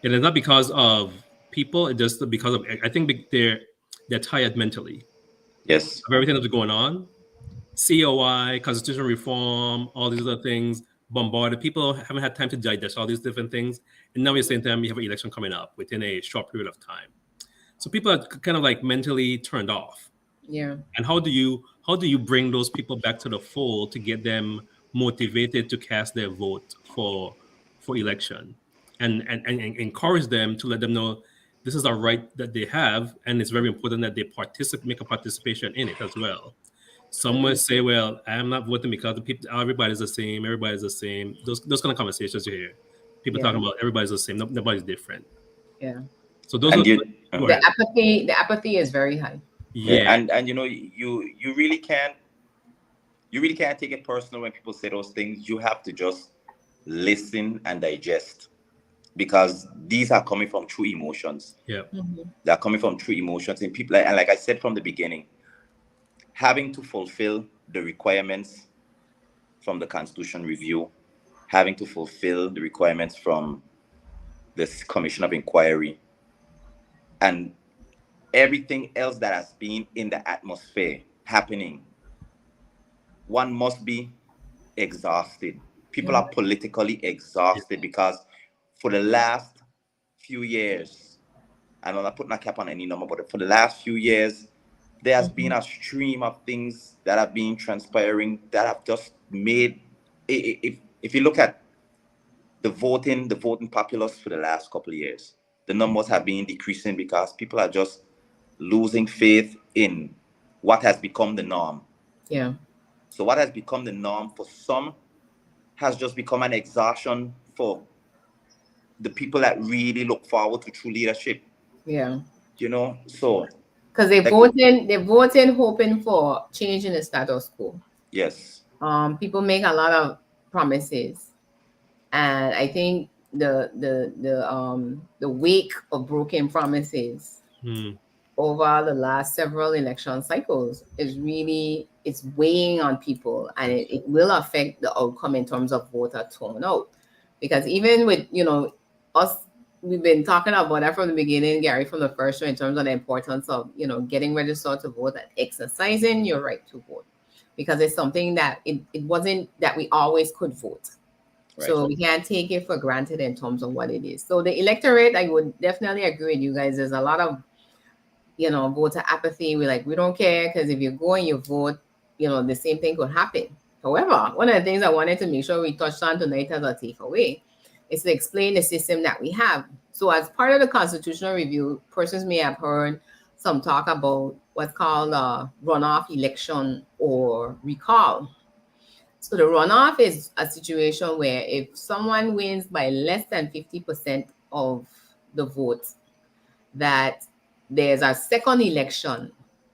It is not because of people. It's just because of I think they're tired mentally Yes. of everything that's going on. COI, constitutional reform, all these other things bombarded. People haven't had time to digest all these different things. And now we're saying to them, you have an election coming up within a short period of time. So people are kind of like mentally turned off. Yeah. And how do you bring those people back to the fold to get them motivated to cast their vote for election and encourage them to let them know this is a right that they have, and it's very important that they make a participation in it as well. Some will say, well, I'm not voting because the people, everybody's the same. Everybody's the same. Those kind of conversations you hear. People talking about everybody's the same. Nobody's different. Yeah. So those And are the apathy is very high. Yeah. And you really can't take it personal when people say those things. You have to just listen and digest, because these are coming from true emotions. Yeah. They're coming from true emotions, and people, and like I said from the beginning, having to fulfill the requirements from the Constitution Review, having to fulfill the requirements from this Commission of Inquiry, and everything else that has been in the atmosphere happening, one must be exhausted. People are politically exhausted because for the last few years, and I'm not putting a cap on any number, but for the last few years, there has been a stream of things that have been transpiring that have just made, if you look at the voting populace for the last couple of years, the numbers have been decreasing because people are just losing faith in what has become the norm. Yeah. So what has become the norm for some has just become an exhaustion for the people that really look forward to true leadership. Yeah. So because they're voting hoping for change in the status quo. Yes. People make a lot of promises, and I think the wake of broken promises over the last several election cycles is really, it's weighing on people, and it will affect the outcome in terms of voter turnout. Because even with us, we've been talking about that from the beginning, Gary, from the first show, in terms of the importance of getting registered to vote and exercising your right to vote, because it's something that it wasn't that we always could vote. Right. So we can't take it for granted in terms of what it is. So the electorate, I would definitely agree with you guys. There's a lot of voter apathy. We don't care, because if you go and you vote, the same thing could happen. However, one of the things I wanted to make sure we touched on tonight as a takeaway is to explain the system that we have. So as part of the constitutional review, persons may have heard some talk about what's called a runoff election or recall. So the runoff is a situation where if someone wins by less than 50% of the votes, that there's a second election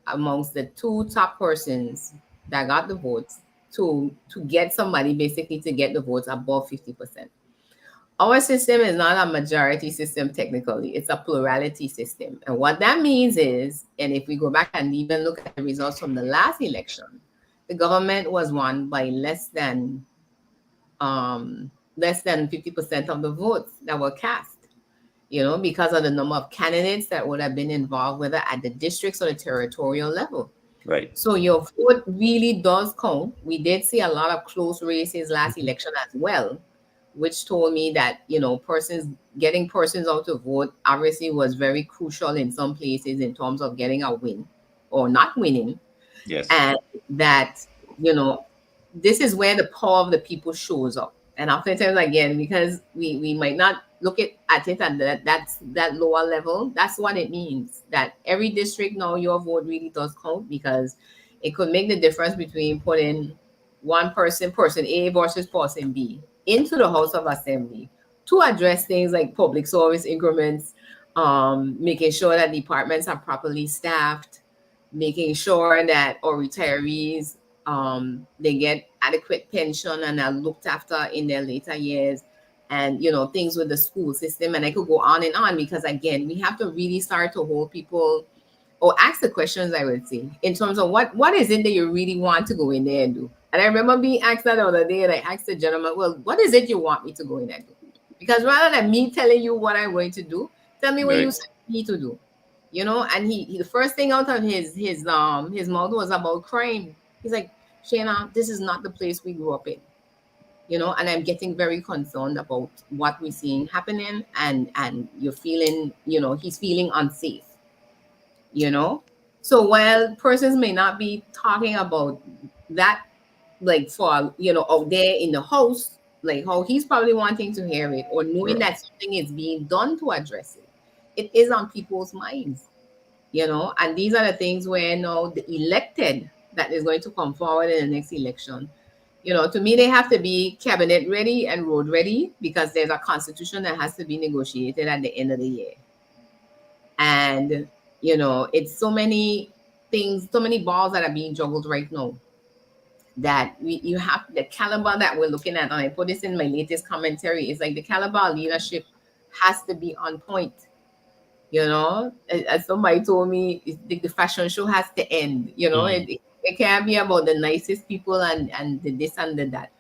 amongst the two top persons that got the votes to get somebody basically to get the votes above 50%. Our system is not a majority system technically, it's a plurality system. And what that means is, and if we go back and even look at the results from the last election, the government was won by less than 50% of the votes that were cast, because of the number of candidates that would have been involved, whether at the districts or the territorial level. Right. So your vote really does count. We did see a lot of close races last election as well, which told me that, getting persons out to vote obviously was very crucial in some places in terms of getting a win or not winning. Yes. And that, this is where the power of the people shows up. And oftentimes, again, because we might not look at it at that lower level, that's what it means. That every district now, your vote really does count, because it could make the difference between putting one person A versus person B into the House of Assembly to address things like public service increments, making sure that departments are properly staffed, making sure that our retirees, they get adequate pension and are looked after in their later years, and things with the school system. And I could go on and on, because again, we have to really start to hold people or ask the questions, I would say, in terms of what is it that you really want to go in there and do. And I remember being asked that the other day, and I asked the gentleman, well, what is it you want me to go in and do? Because rather than me telling you what I'm going to do, tell me what you sent me to do. You know, and he the first thing out of his mouth was about crime. He's like, Shaina, this is not the place we grew up in. You know, and I'm getting very concerned about what we're seeing happening, and you're feeling, you know, he's feeling unsafe. You know, so while persons may not be talking about that, like for, you know, out there in the house, like how he's probably wanting to hear it, or knowing that something is being done to address it, it is on people's minds. You know, and these are the things where now the elected that is going to come forward in the next election, you know, to me, they have to be cabinet ready and road ready, because there's a constitution that has to be negotiated at the end of the year. And, you know, it's so many things, so many balls that are being juggled right now, that you have the caliber that we're looking at. And I put this in my latest commentary. It's like the caliber of leadership has to be on point. You know, as somebody told me, the fashion show has to end. You know, it can't be about the nicest people and the this and the that.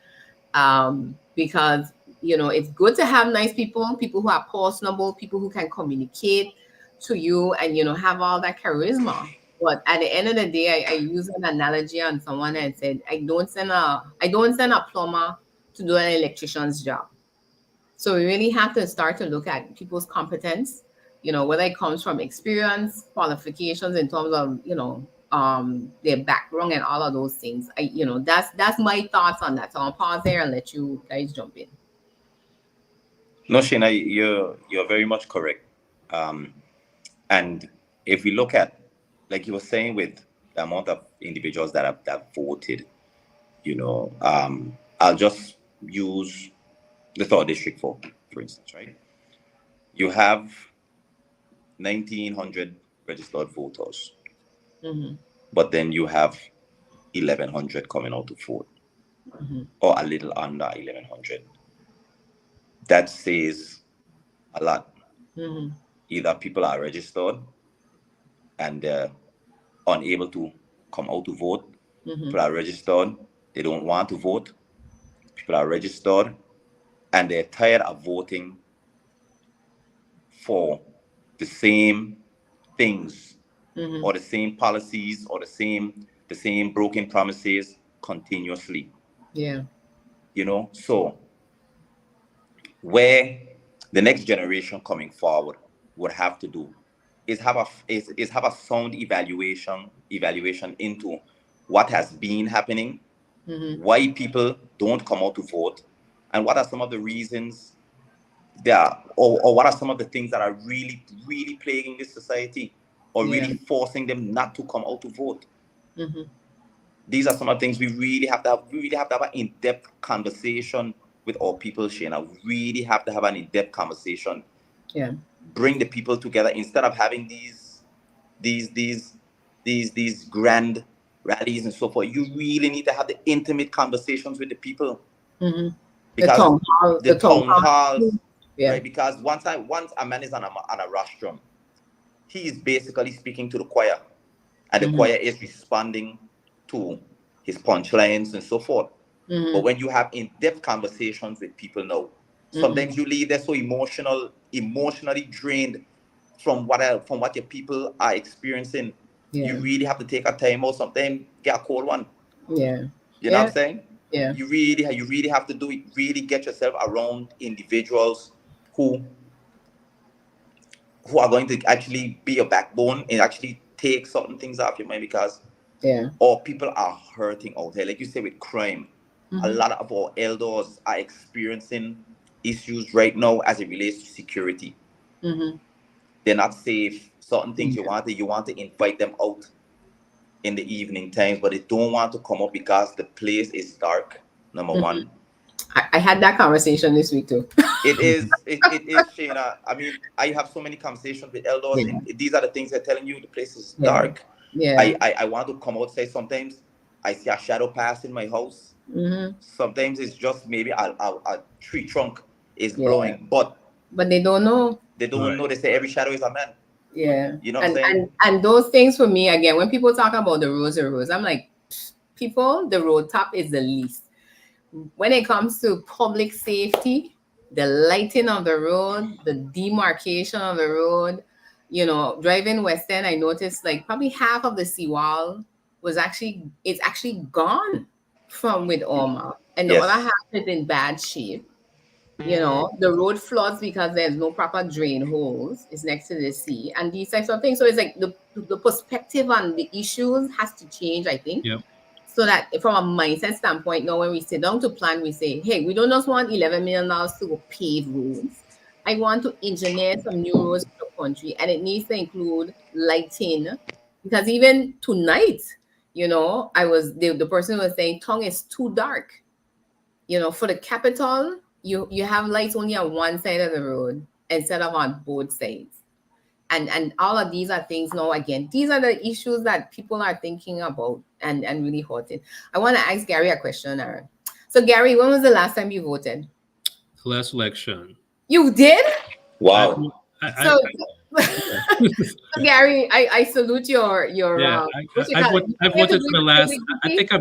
Because, you know, it's good to have nice people, people who are personable, people who can communicate to you and, you know, have all that charisma. But at the end of the day, I use an analogy on someone and said, I don't send a plumber to do an electrician's job. So we really have to start to look at people's competence, you know, whether it comes from experience, qualifications in terms of, you know, their background and all of those things. You know, that's my thoughts on that. So I'll pause there and let you guys jump in. No, Shaina, you're very much correct. And if we look at, like you were saying, with the amount of individuals that have voted, you know, I'll just use the 3rd district for instance, right? You have 1,900 registered voters, but then you have 1,100 coming out to vote, or a little under 1,100. That says a lot. Either people are registered and they're unable to come out to vote. People are registered, they don't want to vote. People are registered and they're tired of voting for the same things, or the same policies, or the same broken promises continuously. Yeah. You know, so where the next generation coming forward would have to do is have a sound evaluation into what has been happening, why people don't come out to vote, and what are some of the reasons or what are some of the things that are really, really plaguing this society, or really forcing them not to come out to vote. These are some of the things we really have to have an in-depth conversation with our people, Shaina. We really have to have an in-depth conversation. Yeah. Bring the people together instead of having these grand rallies and so forth. You really need to have the intimate conversations with the people. Because the town halls, right? Because once a man is on a rostrum, he is basically speaking to the choir, and the choir is responding to his punchlines and so forth. But when you have in-depth conversations with people now, sometimes you leave there so emotionally drained from what your people are experiencing. You really have to take a time out, sometimes get a cold one. Yeah. You know what I'm saying? Yeah. You really have to do it. Really get yourself around individuals who are going to actually be your backbone and actually take certain things off your mind, because all people are hurting out there. Like you say, with crime, a lot of our elders are experiencing issues right now as it relates to security. They're not safe. Certain things you want to invite them out in the evening times, but they don't want to come up because the place is dark. Number one. I had that conversation this week too. It is, Shaina. I mean, I have so many conversations with elders, and these are the things they're telling you. The place is dark. I want to come outside. Sometimes I see a shadow pass in my house. Sometimes it's just maybe a tree trunk is blowing, but they don't know. They don't know. They say every shadow is a man. Yeah. You know what I'm saying? And those things for me, again, when people talk about the roads, I'm like, people, the road top is the least. When it comes to public safety, the lighting of the road, the demarcation of the road, driving West End, I noticed like probably half of the seawall it's actually gone from with Orma, and the other Yes. half is in bad shape. The road floods because there's no proper drain holes. It's next to the sea and these types of things. So it's like the perspective on the issues has to change, I think. Yep. So that from a mindset standpoint, now when we sit down to plan, we say, hey, we don't just want $11 million to go pave roads. I want to engineer some new roads for the country, and it needs to include lighting. Because even tonight, the person was saying tongue is too dark. For the capital, you have lights only on one side of the road instead of on both sides. And all of these are things now, again, these are the issues that people are thinking about and really hurting. I want to ask Gary a question, Aaron. So Gary, when was the last time you voted? The last election. You did? Wow. So Gary, I salute your Yeah, I've voted for the last. I think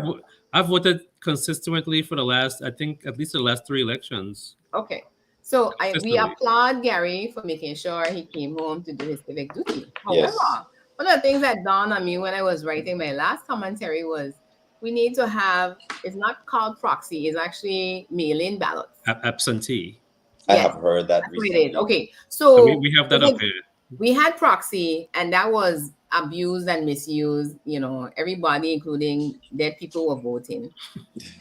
I've voted consistently for the last. I think at least the last 3 elections. Okay. So we applaud Gary for making sure he came home to do his civic duty. However, one of the things that dawned on me when I was writing my last commentary was we need to have, it's not called proxy, it's actually mail-in ballots. Absentee. I have heard that recently. Okay, so we have that up here. We had proxy, and that was abused and misused. Everybody, including dead people, were voting.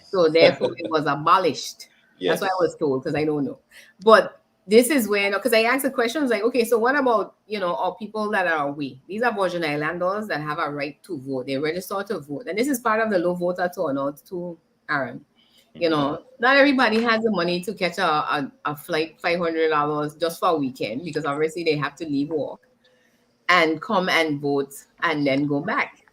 So therefore, it was abolished. Yes. That's what I was told, because I don't know. But this is when, because I asked the questions like, okay, so what about, all people that are away? These are Virgin Islanders that have a right to vote. They register to vote. And this is part of the low voter turnout too, Aaron. Not everybody has the money to catch a flight $500 just for a weekend, because obviously they have to leave work and come and vote and then go back.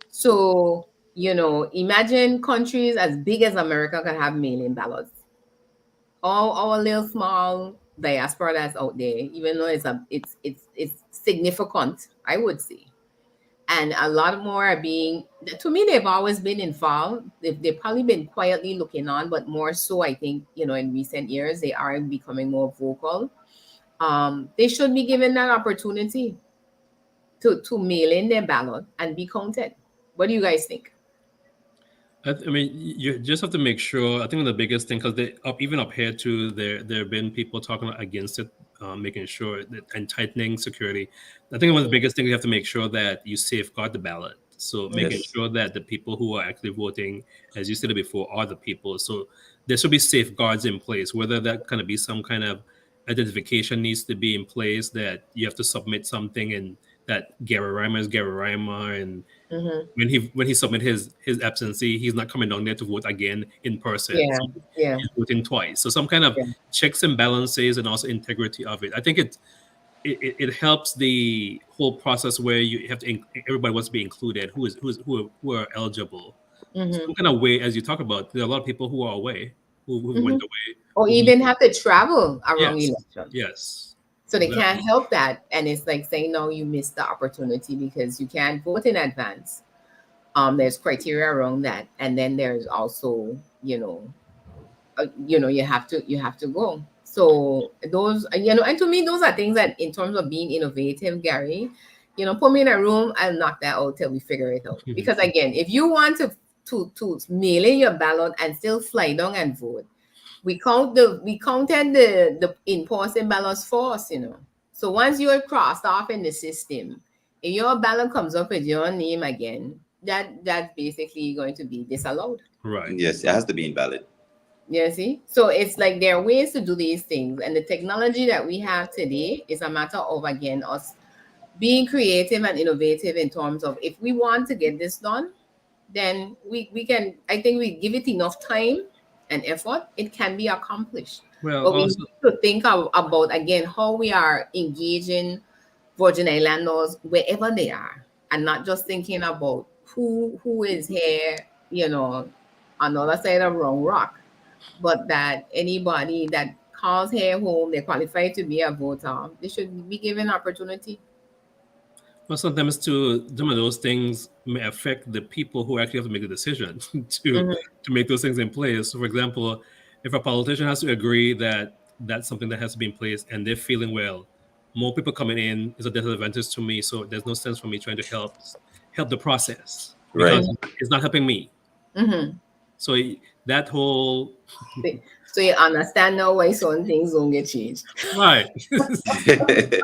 So, imagine countries as big as America can have mail-in ballots. All our little small diaspora that's out there, even though it's significant, I would say. And a lot more are being, to me, they've always been involved. They've probably been quietly looking on, but more so, I think, in recent years, they are becoming more vocal. They should be given that opportunity to mail in their ballot and be counted. What do you guys think? I mean, you just have to make sure. I think the biggest thing, because even up here too, there have been people talking against it, making sure that and tightening security. I think one of the biggest things you have to make sure that you safeguard the ballot. So making sure that the people who are actually voting, as you said before, are the people. So there should be safeguards in place. Whether that kind of be some kind of identification needs to be in place, that you have to submit something, and that Gararima is Gararima, and when he submit his absentee, he's not coming down there to vote again in person. Yeah. He's voting twice. So some kind of checks and balances, and also integrity of it. I think it helps the whole process where you have to everybody wants to be included. Who are eligible. Some kind of way, as you talk about, there are a lot of people who are away, who went away, or even have to travel around election. Yes. So they can't help that. And it's like saying, no, you missed the opportunity because you can't vote in advance. There's criteria around that. And then there's also, you have to go. So those, and to me, those are things that in terms of being innovative, Gary, put me in a room, I'll knock that out till we figure it out. Because again, if you want to mail in your ballot and still fly down and vote, we counted the in-person ballots for us, So once you are crossed off in the system, if your ballot comes up with your name again, that's basically going to be disallowed. Right. Yes, it has to be invalid. Yeah, see? So it's like there are ways to do these things. And the technology that we have today is a matter of, again, us being creative and innovative in terms of if we want to get this done, then we can, I think we give it enough time and effort, it can be accomplished. Well, but we need to think about, again, how we are engaging Virgin Islanders wherever they are, and not just thinking about who is here, on the other side of Wrong Rock, but that anybody that calls here home, they're qualified to be a voter, they should be given opportunity. Well, sometimes too, some of those things may affect the people who actually have to make the decision Mhm. to make those things in place. So, for example, if a politician has to agree that that's something that has to be in place, and they're feeling, well, more people coming in is a disadvantage to me, so there's no sense for me trying to help the process Right. because it's not helping me. Mhm. So that whole So you understand now why certain things don't get changed. right, If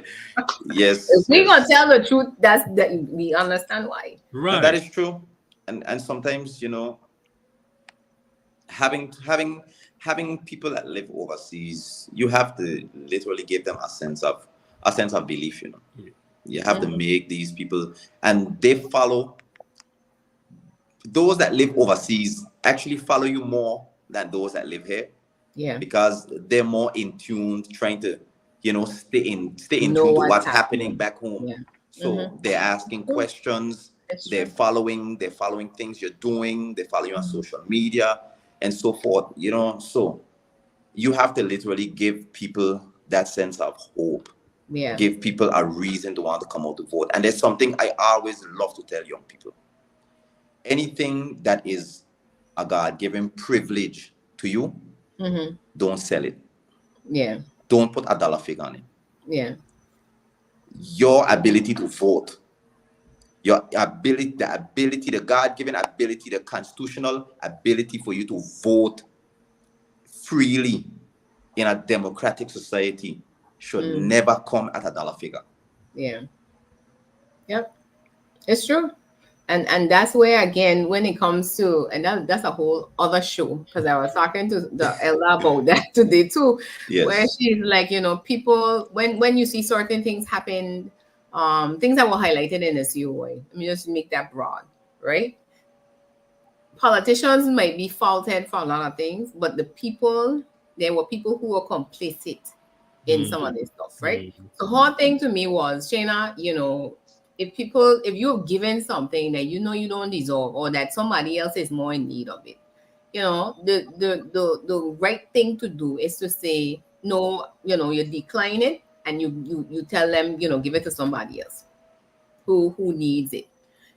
Yes, we gonna yes. tell the truth, that's that we understand why. Now that right, is true. And sometimes, having people that live overseas, you have to literally give them a sense of belief. You have to Mhm. make these people, and they follow. Those that live overseas actually follow you more than those that live here, Yeah. because they're more in tune, trying to, stay in Know tune to what's what's happening happening. back home. Yeah. So they're asking True. questions, It's they're true. following things you're doing, they follow you on Mhm. social media and so forth. So you have to literally give people that sense of hope, Yeah. give people a reason to want to come out to vote. And there's something I always love to tell young people: anything that is a God-given privilege to you, Mhm. don't sell it. Yeah. Don't put a dollar figure on it. Yeah. Your ability to vote, the God-given ability, the constitutional ability for you to vote freely in a democratic society should Mm. never come at a dollar figure. Yeah. Yep. It's true. And that's where again when it comes to and that's a whole other show because I was talking to the elder about that today too, where Yes. she's like, people when you see certain things happen, things that were highlighted in this UOI. Let me just make that broad, right? Politicians might be faulted for a lot of things, but there were people who were complicit in some of mm, this stuff, right? mm, The whole thing to me was, Shaina, if you're given something that you don't deserve or that somebody else is more in need of it, the right thing to do is to say, no, you decline it and you tell them, give it to somebody else who needs it,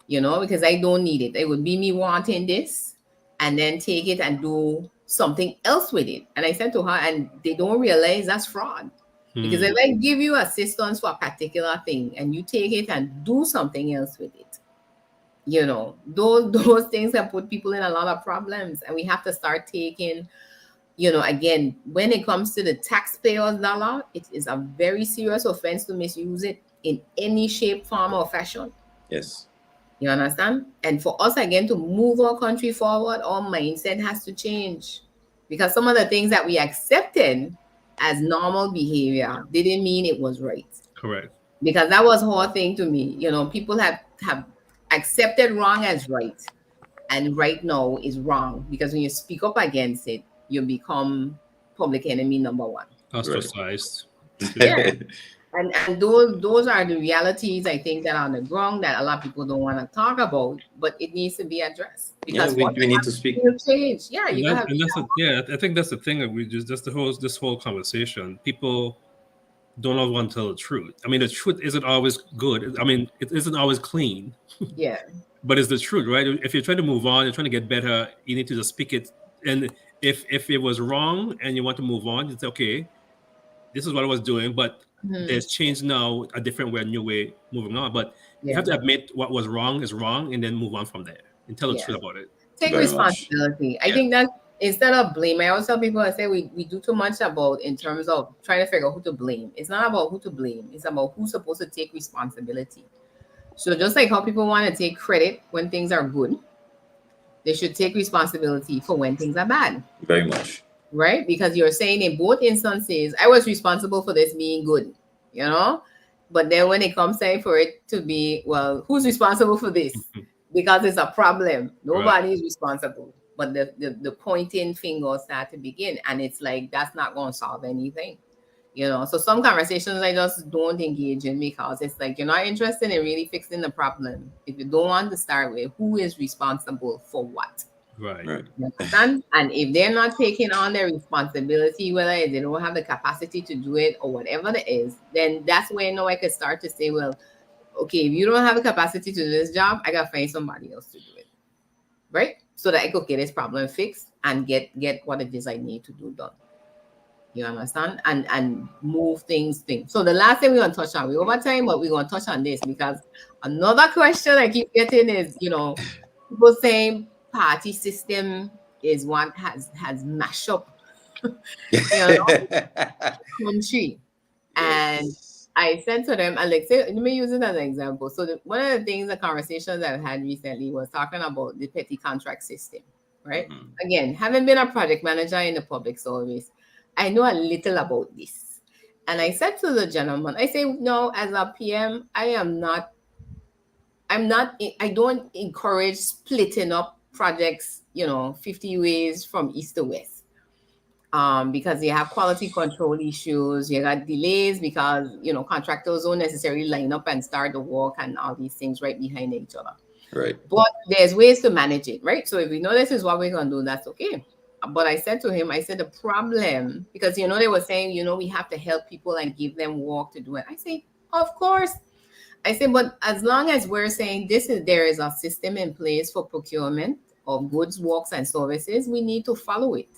because I don't need it. It would be me wanting this and then take it and do something else with it. And I said to her, and they don't realize that's fraud. Because if mm. I give you assistance for a particular thing and you take it and do something else with it, those things can put people in a lot of problems. And we have to start taking, again, when it comes to the taxpayers' dollar, it is a very serious offense to misuse it in any shape, form, or fashion. Yes. You understand? And for us again to move our country forward, our mindset has to change. Because some of the things that we accepted as normal behavior didn't mean it was right. Correct. Because that was whole thing to me. People have accepted wrong as right. And right now is wrong. Because when you speak up against it, you become public enemy number one. Right. Ostracized. Yeah. And those are the realities I think that are on the ground that a lot of people don't want to talk about, but it needs to be addressed Yeah, because we, what we need to speak. will change. Yeah, And you that have and that's yeah, I think that's the thing that we just that's the whole this whole conversation. People don't always want to tell the truth. I mean, the truth isn't always good. I mean, it isn't always clean, yeah, but it's the truth, right? If you're trying to move on, you're trying to get better, you need to just speak it. And if it was wrong and you want to move on, it's okay. This is what I was doing, but Mhm. there's change now, a different way, a new way moving on. But you Yeah, have to admit what was wrong is wrong, and then move on from there and tell the yeah. truth about it. Take Very much. responsibility. I Yeah, think that instead of blame, I always tell people, I say we do too much about in terms of trying to figure out who to blame. It's not about who to blame, it's about who's supposed to take responsibility. So just like how people want to take credit when things are good, they should take responsibility for when things are bad. Very much. Right? Because you're saying in both instances, I was responsible for this being good, you know? But then when it comes time for it to be, well, who's responsible for this? Because it's a problem. right. Nobody is responsible. But the pointing fingers start to begin. And it's like, that's not going to solve anything. So some conversations I just don't engage in because it's like you're not interested in really fixing the problem. If you don't want to start with who is responsible for what. Right. Right. You understand? And if they're not taking on their responsibility, whether they don't have the capacity to do it or whatever it is, then that's where I could start to say, well, okay, if you don't have the capacity to do this job, I gotta find somebody else to do it, right? So that I could get this problem fixed and get what it is I need to do done. You understand? And move things. So the last thing we're gonna touch on, we over time, but we're gonna touch on this because another question I keep getting is, people saying party system is what has mashed up country. And Yes. I said to them, and like, say, let me use it as an example. So one of the things, the conversations I've had recently was talking about the petty contract system, right? Mhm. Again, having been a project manager in the public service, I know a little about this. And I said to the gentleman, I say, no, as a PM, I don't encourage splitting up projects, 50 ways from east to west. Because you have quality control issues, you got delays because contractors don't necessarily line up and start the work and all these things right behind each other. Right. But there's ways to manage it, right? So if we know this is what we're gonna do, that's okay. But I said to him, I said the problem, because they were saying, we have to help people and give them work to do it. I say, of course. I say, but as long as we're saying there is a system in place for procurement of goods, works, and services, we need to follow it.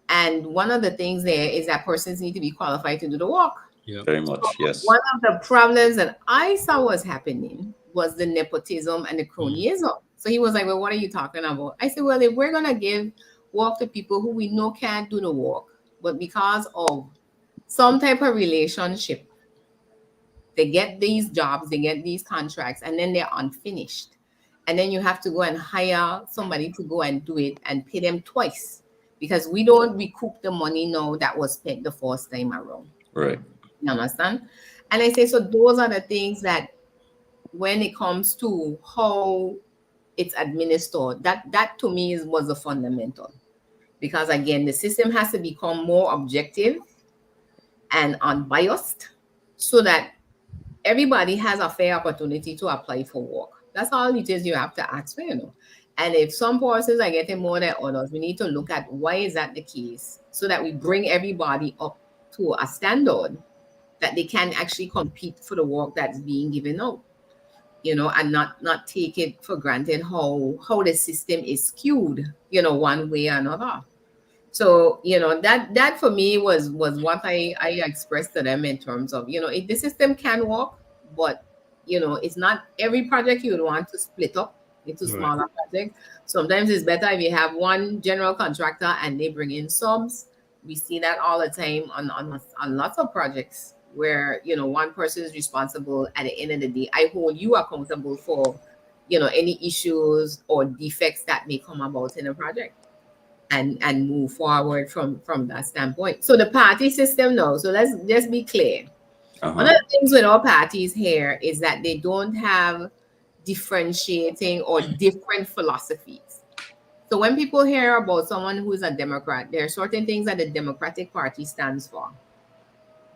And one of the things there is that persons need to be qualified to do the work. Yeah. Very much, yes. One of the problems that I saw was happening was the nepotism and the cronyism. So he was like, well, what are you talking about? I said, well, if we're going to give work to people who we know can't do the work, but because of some type of relationship, they get these jobs, they get these contracts, and then they're unfinished. And then you have to go and hire somebody to go and do it and pay them twice, because we don't recoup the money now that was spent the first time around. Right. You understand? And I say, so those are the things that when it comes to how it's administered, that to me was the fundamental. Because again, the system has to become more objective and unbiased so that everybody has a fair opportunity to apply for work. That's all it is you have to ask for, And if some persons are getting more than others, we need to look at why is that the case so that we bring everybody up to a standard that they can actually compete for the work that's being given out, and not take it for granted how the system is skewed, one way or another. So, that for me was what I expressed to them in terms of, if the system can work, but, it's not every project you would want to split up into smaller projects. Sometimes it's better if you have one general contractor and they bring in subs. We see that all the time on lots of projects where, one person is responsible. At the end of the day, I hold you accountable for, any issues or defects that may come about in a project. And move forward from that standpoint. So the party system now, so let's just be clear. One of the things with our parties here is that they don't have differentiating or different philosophies. So when people hear about someone who is a Democrat, there are certain things that the Democratic Party stands for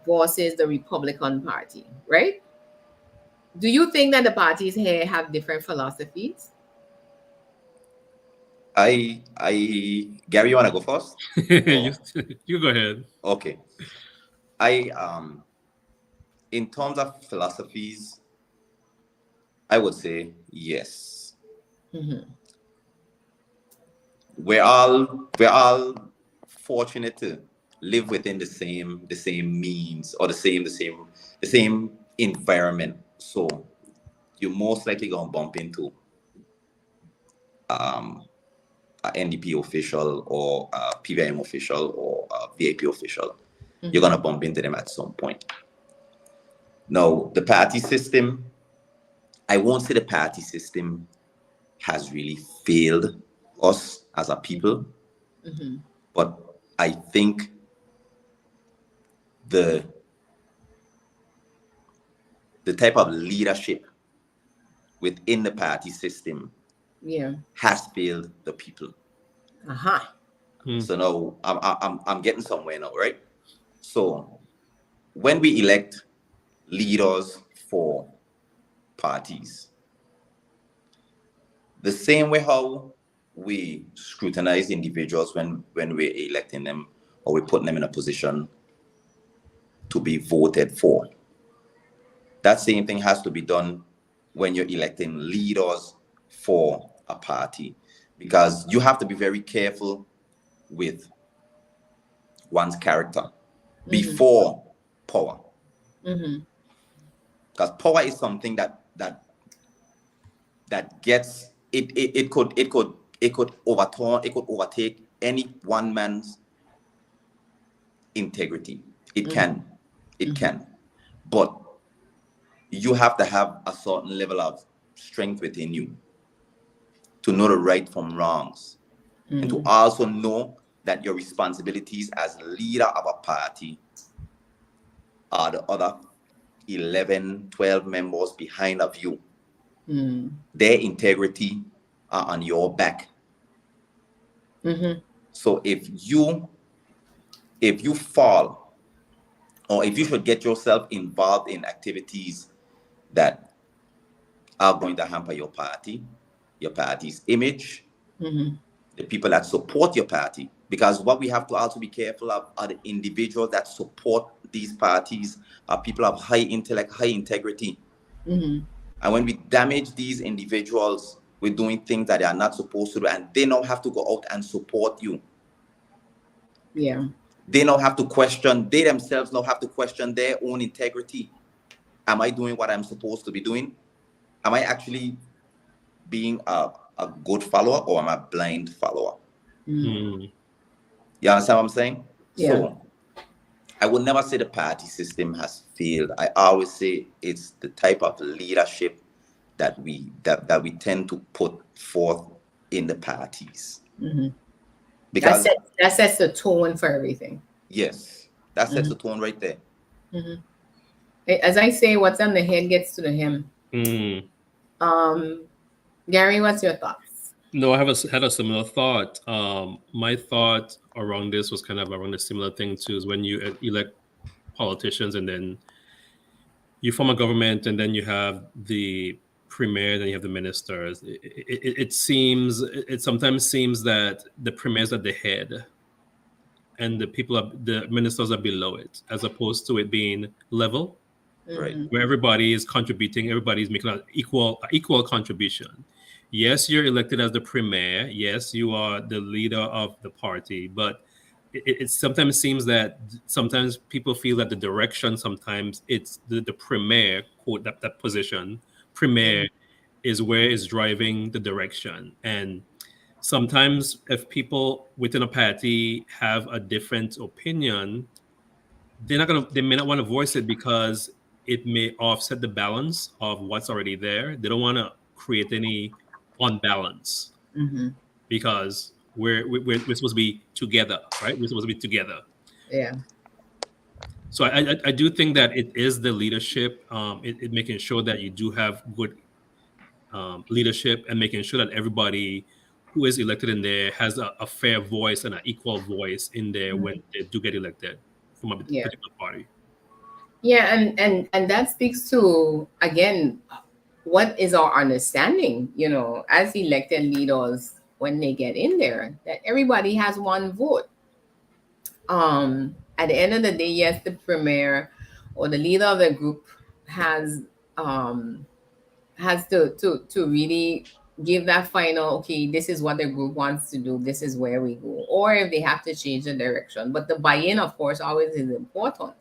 versus the Republican Party, right? Do you think that the parties here have different philosophies? Gary, you want to go first? You go ahead. Okay. In terms of philosophies, I would say yes. Mm-hmm. We're all fortunate to live within the same means or the same environment. So you're most likely gonna bump into an NDP official or a PVIM official or a VIP official. Mm-hmm. You're gonna bump into them at some point. Now, the party system, I won't say the party system has really failed us as a people, mm-hmm. but I think the type of leadership within the party system has failed the people. So now I'm getting somewhere now, right? So when we elect leaders for parties, the same way how we scrutinize individuals when we're electing them or we're putting them in a position to be voted for, that same thing has to be done when you're electing leaders for a party, because you have to be very careful with one's character before power, because power is something that gets it could overtake any one man's integrity. It can, but you have to have a certain level of strength within you to know the right from wrongs, and to also know that your responsibilities as leader of a party are the other 11, 12 members behind of you. Their integrity are on your back. So if you fall, or if you should get yourself involved in activities that are going to hamper your party's image, the people that support your party, because what we have to also be careful of are the individuals that support these parties are people of high intellect, high integrity. And when we damage these individuals, we're doing things that they are not supposed to do, and they now have to go out and support you. Yeah. They now have to question, they themselves now have to question their own integrity. Am I doing what I'm supposed to be doing? Am I actually being a good follower, or am I a blind follower? You understand what I'm saying? Yeah. So I would never say the party system has failed. I always say it's the type of leadership that we tend to put forth in the parties. Because that sets the tone for everything. Yes, that sets the tone right there. As I say, what's on the head gets to the hem. Gary, what's your thoughts? No, I had a similar thought. My thought around this was kind of around a similar thing too. Is when you elect politicians and then you form a government, and then you have the premier, then you have the ministers. It sometimes seems that the premiers are the head, and the ministers are below it, as opposed to it being level, Right. where everybody is contributing, everybody's making an equal contribution. Yes, you're elected as the premier. Yes, you are the leader of the party, but it sometimes seems that sometimes people feel that the direction, sometimes it's the premier, quote, that position, premier is where is driving the direction. And sometimes if people within a party have a different opinion, they may not want to voice it, because it may offset the balance of what's already there. They don't want to create any unbalance, because we're supposed to be together, right? We're supposed to be together. Yeah. So I do think that it is the leadership, it making sure that you do have good leadership, and making sure that everybody who is elected in there has a fair voice and an equal voice in there when they do get elected from a particular party. Yeah, and that speaks to, again, what is our understanding, as elected leaders when they get in there, that everybody has one vote. At the end of the day, yes, the premier or the leader of the group has to really give that final, okay, this is what the group wants to do, this is where we go, or if they have to change the direction. But the buy-in, of course, always is important.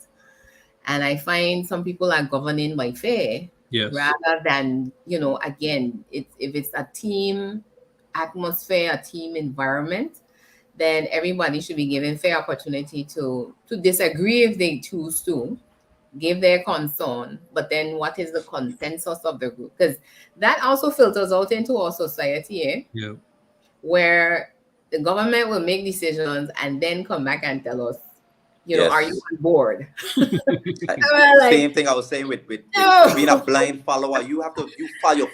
And I find some people are governing by fear, rather than, again, if it's a team atmosphere, a team environment, then everybody should be given fair opportunity to disagree if they choose to, give their concern, but then what is the consensus of the group? Because that also filters out into our society, where the government will make decisions and then come back and tell us, are you on board? Same thing I was saying with being a blind follower. You're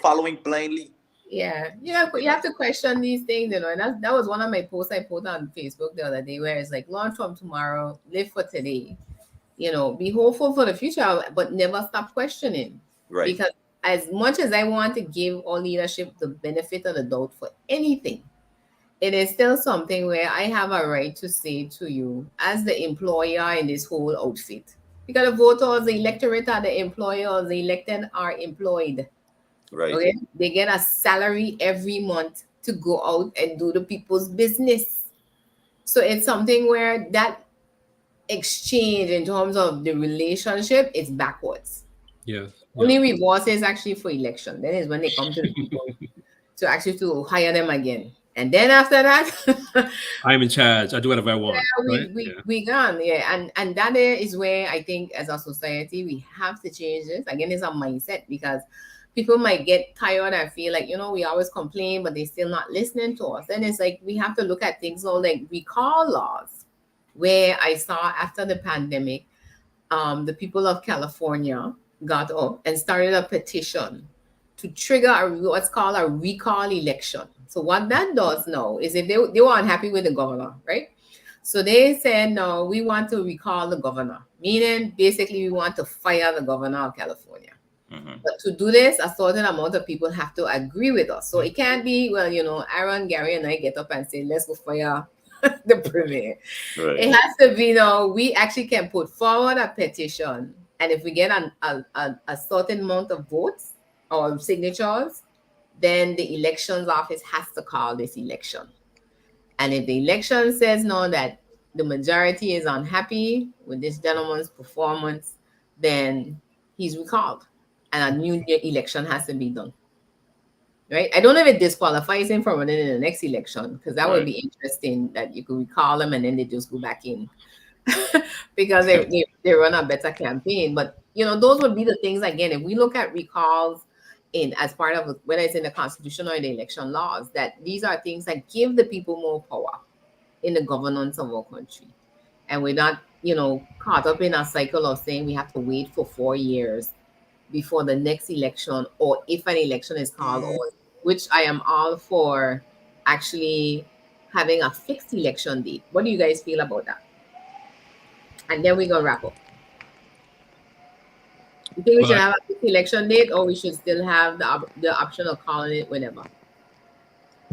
following blindly. Yeah, you have to question these things, and that was one of my posts I put on Facebook the other day, where it's like, learn from tomorrow, live for today. Be hopeful for the future, but never stop questioning. Right. Because as much as I want to give all leadership the benefit of the doubt for anything, it is still something where I have a right to say to you, as the employer in this whole outfit, because the voters, the electorate are the employers, the elected are employed. Right. Okay, they get a salary every month to go out and do the people's business. So it's something where that exchange in terms of the relationship is backwards. Yeah. Only rewards is actually for election. Then is when they come to the people to actually to hire them again. And then after that, I'm in charge. I do whatever I want. Right? we gone. Yeah. And that is where I think as a society we have to change this. Again, it's a mindset because people might get tired and feel like, we always complain, but they still not listening to us. And it's like we have to look at things like recall laws, where I saw after the pandemic, the people of California got up and started a petition to trigger what's called a recall election. So what that does now is if they were unhappy with the governor, right? So they said, no, we want to recall the governor, meaning basically we want to fire the governor of California. Mhm. But to do this, a certain amount of people have to agree with us. So it can't be, well, Aaron, Gary, and I get up and say, let's go fire the premier. Right. It has to be, we actually can put forward a petition. And if we get a certain amount of votes or signatures, then the elections office has to call this election. And if the election says no, that the majority is unhappy with this gentleman's performance, then he's recalled and a new election has to be done. Right? I don't know if it disqualifies him from running in the next election, because that would Right. be interesting that you could recall them and then they just go back in because they run a better campaign. But those would be the things, again, if we look at recalls in as part of whether it's in the constitution or the election laws, that these are things that give the people more power in the governance of our country. And we're not, caught up in a cycle of saying we have to wait for 4 years before the next election, or if an election is called, or which I am all for actually having a fixed election date. What do you guys feel about that? And then we're gonna wrap up. You think we should But have a fixed election date, or we should still have the option of calling it whenever?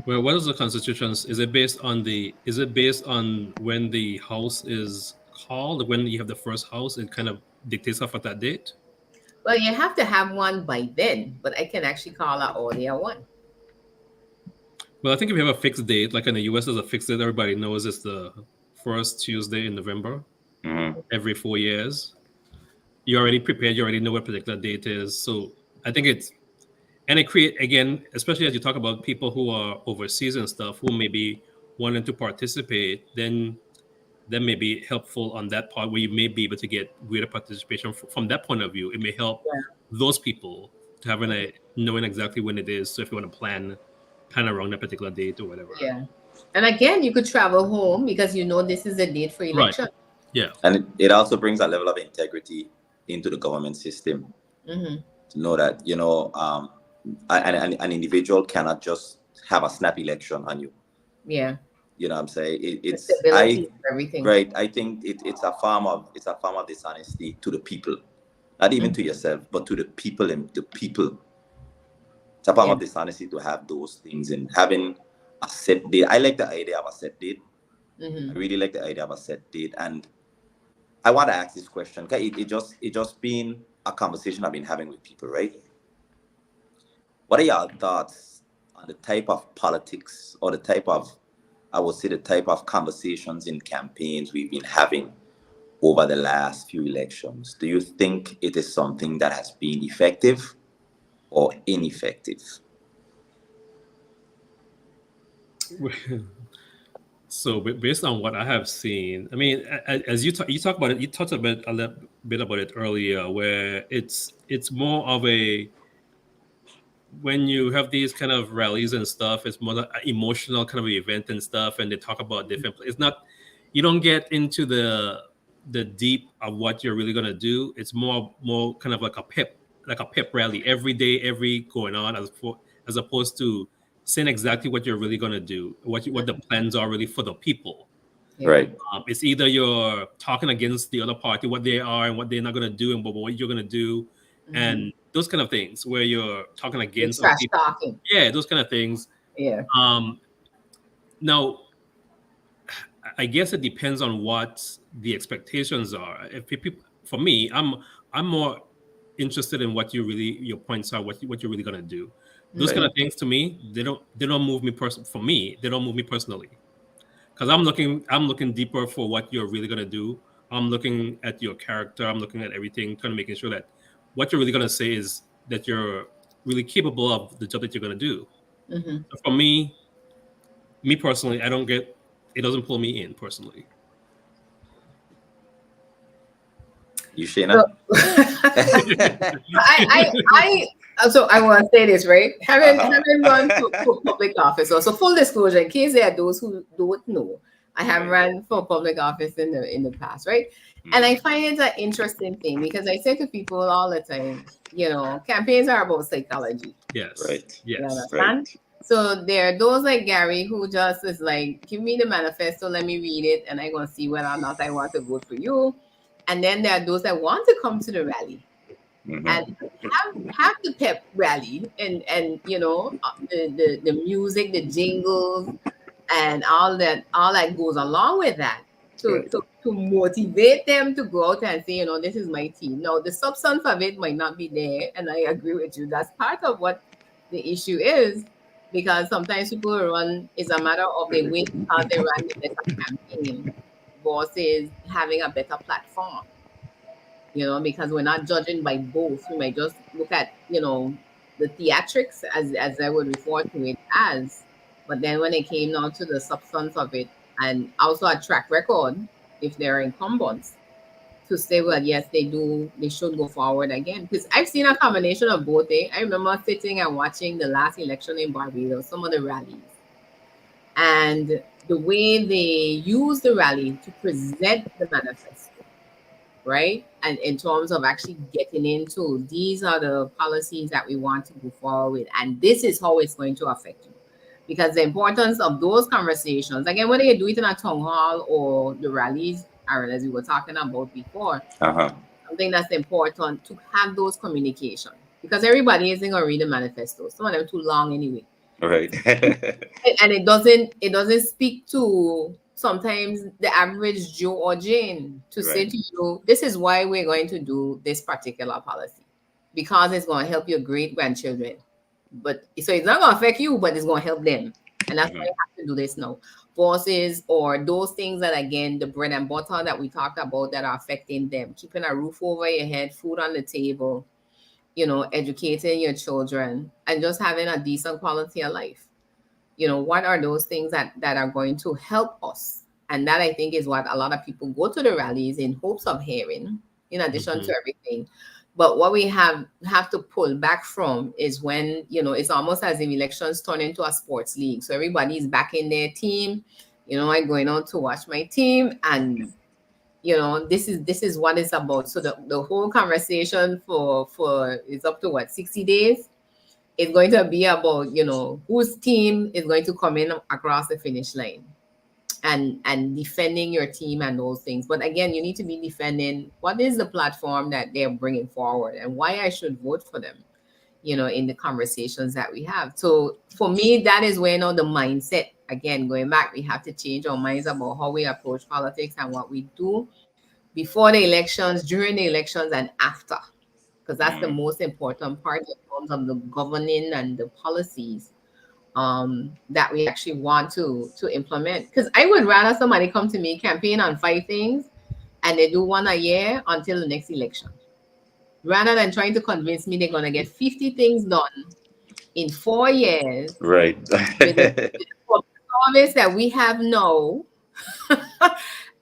well, what is the constitution? Is it based on when the house is called? When you have the first house, it kind of dictates off at that date? Well, you have to have one by then, but I can actually call an earlier one. Well, I think if you have a fixed date, like in the US, there's a fixed date. Everybody knows it's the first Tuesday in November Mhm. every 4 years. You're already prepared. You already know what particular date is. So I think it create, again, especially as you talk about people who are overseas and stuff who may be wanting to participate, then that may be helpful on that part where you may be able to get greater participation from that point of view. It may help Yeah. those people to have knowing exactly when it is. So if you want to plan around that particular date or whatever. Yeah. And again, you could travel home because this is the date for election. Yeah. And it also brings a level of integrity into the government system Mm-hmm. to know that an individual cannot just have a snap election on you. Yeah. You know what I'm saying? It's Stability for everything. right. I think it's a form of dishonesty to the people, not even to yourself, but to the people and the people. It's a form of dishonesty to have those things and having a set date. I like the idea of a set date. Mm-hmm. I really like the idea of a set date, and I want to ask this question because it just been a conversation I've been having with people, right? What are your thoughts on the type of politics or the type of conversations in campaigns we've been having over the last few elections? Do you think it is something that has been effective or ineffective? So based on what I have seen, I mean, as you talk about it, you talked a little bit about it earlier, where it's more of a, when you have these kind of rallies and stuff, it's more like an emotional kind of event and stuff, and they talk about different. It's not, you don't get into the deep of what you're really gonna do. It's more kind of like a pep rally every day, every going on, as opposed to saying exactly what you're really gonna do, what the plans are really for the people. Yeah. Right. It's either you're talking against the other party, what they are and what they're not gonna do, and what you're gonna do, and those kind of things where you're talking against Trash people. talking. Yeah, those kind of things. Yeah. Now, I guess it depends on what the expectations are. If people, for me, I'm more interested in what your points are, what you're really gonna do. Those kind of things to me, they don't move me for me, they don't move me personally. Because I'm looking deeper for what you're really gonna do. I'm looking at your character, I'm looking at everything, kind of making sure that what you're really gonna say is that you're really capable of the job that you're gonna do. Mm-hmm. So for me personally, it doesn't pull me in personally. You, Shaina? So I want to say this, right? Having run for public office, so full disclosure, in case there are those who don't know, I have run for public office in the past, right? And I find it an interesting thing because I say to people all the time, campaigns are about psychology. Yes. Right. Yes. You understand? Right. So there are those like Gary who just is like, give me the manifesto, let me read it, and I'm gonna see whether or not I want to vote for you. And then there are those that want to come to the rally Mhm. and have the pep rally and the music, the jingles, and all that goes along with that to motivate them to go out and say, this is my team. Now the substance of it might not be there, and I agree with you. That's part of what the issue is, because sometimes people run is a matter of they win because they ran the better campaign versus having a better platform. Because we're not judging by both. We might just look at, the theatrics as I would refer to it as. But then when it came down to the substance of it and also a track record, if they're incumbents, to say, well, yes, they should go forward again. Because I've seen a combination of both. I remember sitting and watching the last election in Barbados, some of the rallies. And the way they use the rally to present the manifesto, right? And in terms of actually getting into, these are the policies that we want to go forward with, and this is how it's going to affect you. Because the importance of those conversations, again, whether you do it in a town hall or the rallies, Aaron, as we were talking about before, something that's important to have those communications. Because everybody isn't going to read the manifesto. Some of them too long anyway. Right. And it doesn't speak to sometimes the average Joe or Jane to say to you, this is why we're going to do this particular policy, because it's going to help your great grandchildren. But so it's not going to affect you, but it's going to help them. And that's why you have to do this now. Forces or those things that, again, the bread and butter that we talked about that are affecting them, keeping a roof over your head, food on the table, educating your children, and just having a decent quality of life. What are those things that are going to help us? And that, I think, is what a lot of people go to the rallies in hopes of hearing, in addition to everything. But what we have to pull back from is when, it's almost as if elections turn into a sports league. So everybody's backing their team. I'm going out to watch my team, and this is what it's about. So the whole conversation for is up to 60 days. It's going to be about, whose team is going to come in across the finish line and defending your team and those things. But again, you need to be defending what is the platform that they're bringing forward and why I should vote for them, in the conversations that we have. So for me, that is where the mindset, again, going back, we have to change our minds about how we approach politics and what we do before the elections, during the elections, and after. Because that's the most important part in terms of the governing and the policies that we actually want to implement. Because I would rather somebody come to me, campaign on 5 things, and they do one a year until the next election, rather than trying to convince me they're going to get 50 things done in 4 years. Right. With the service that we have now.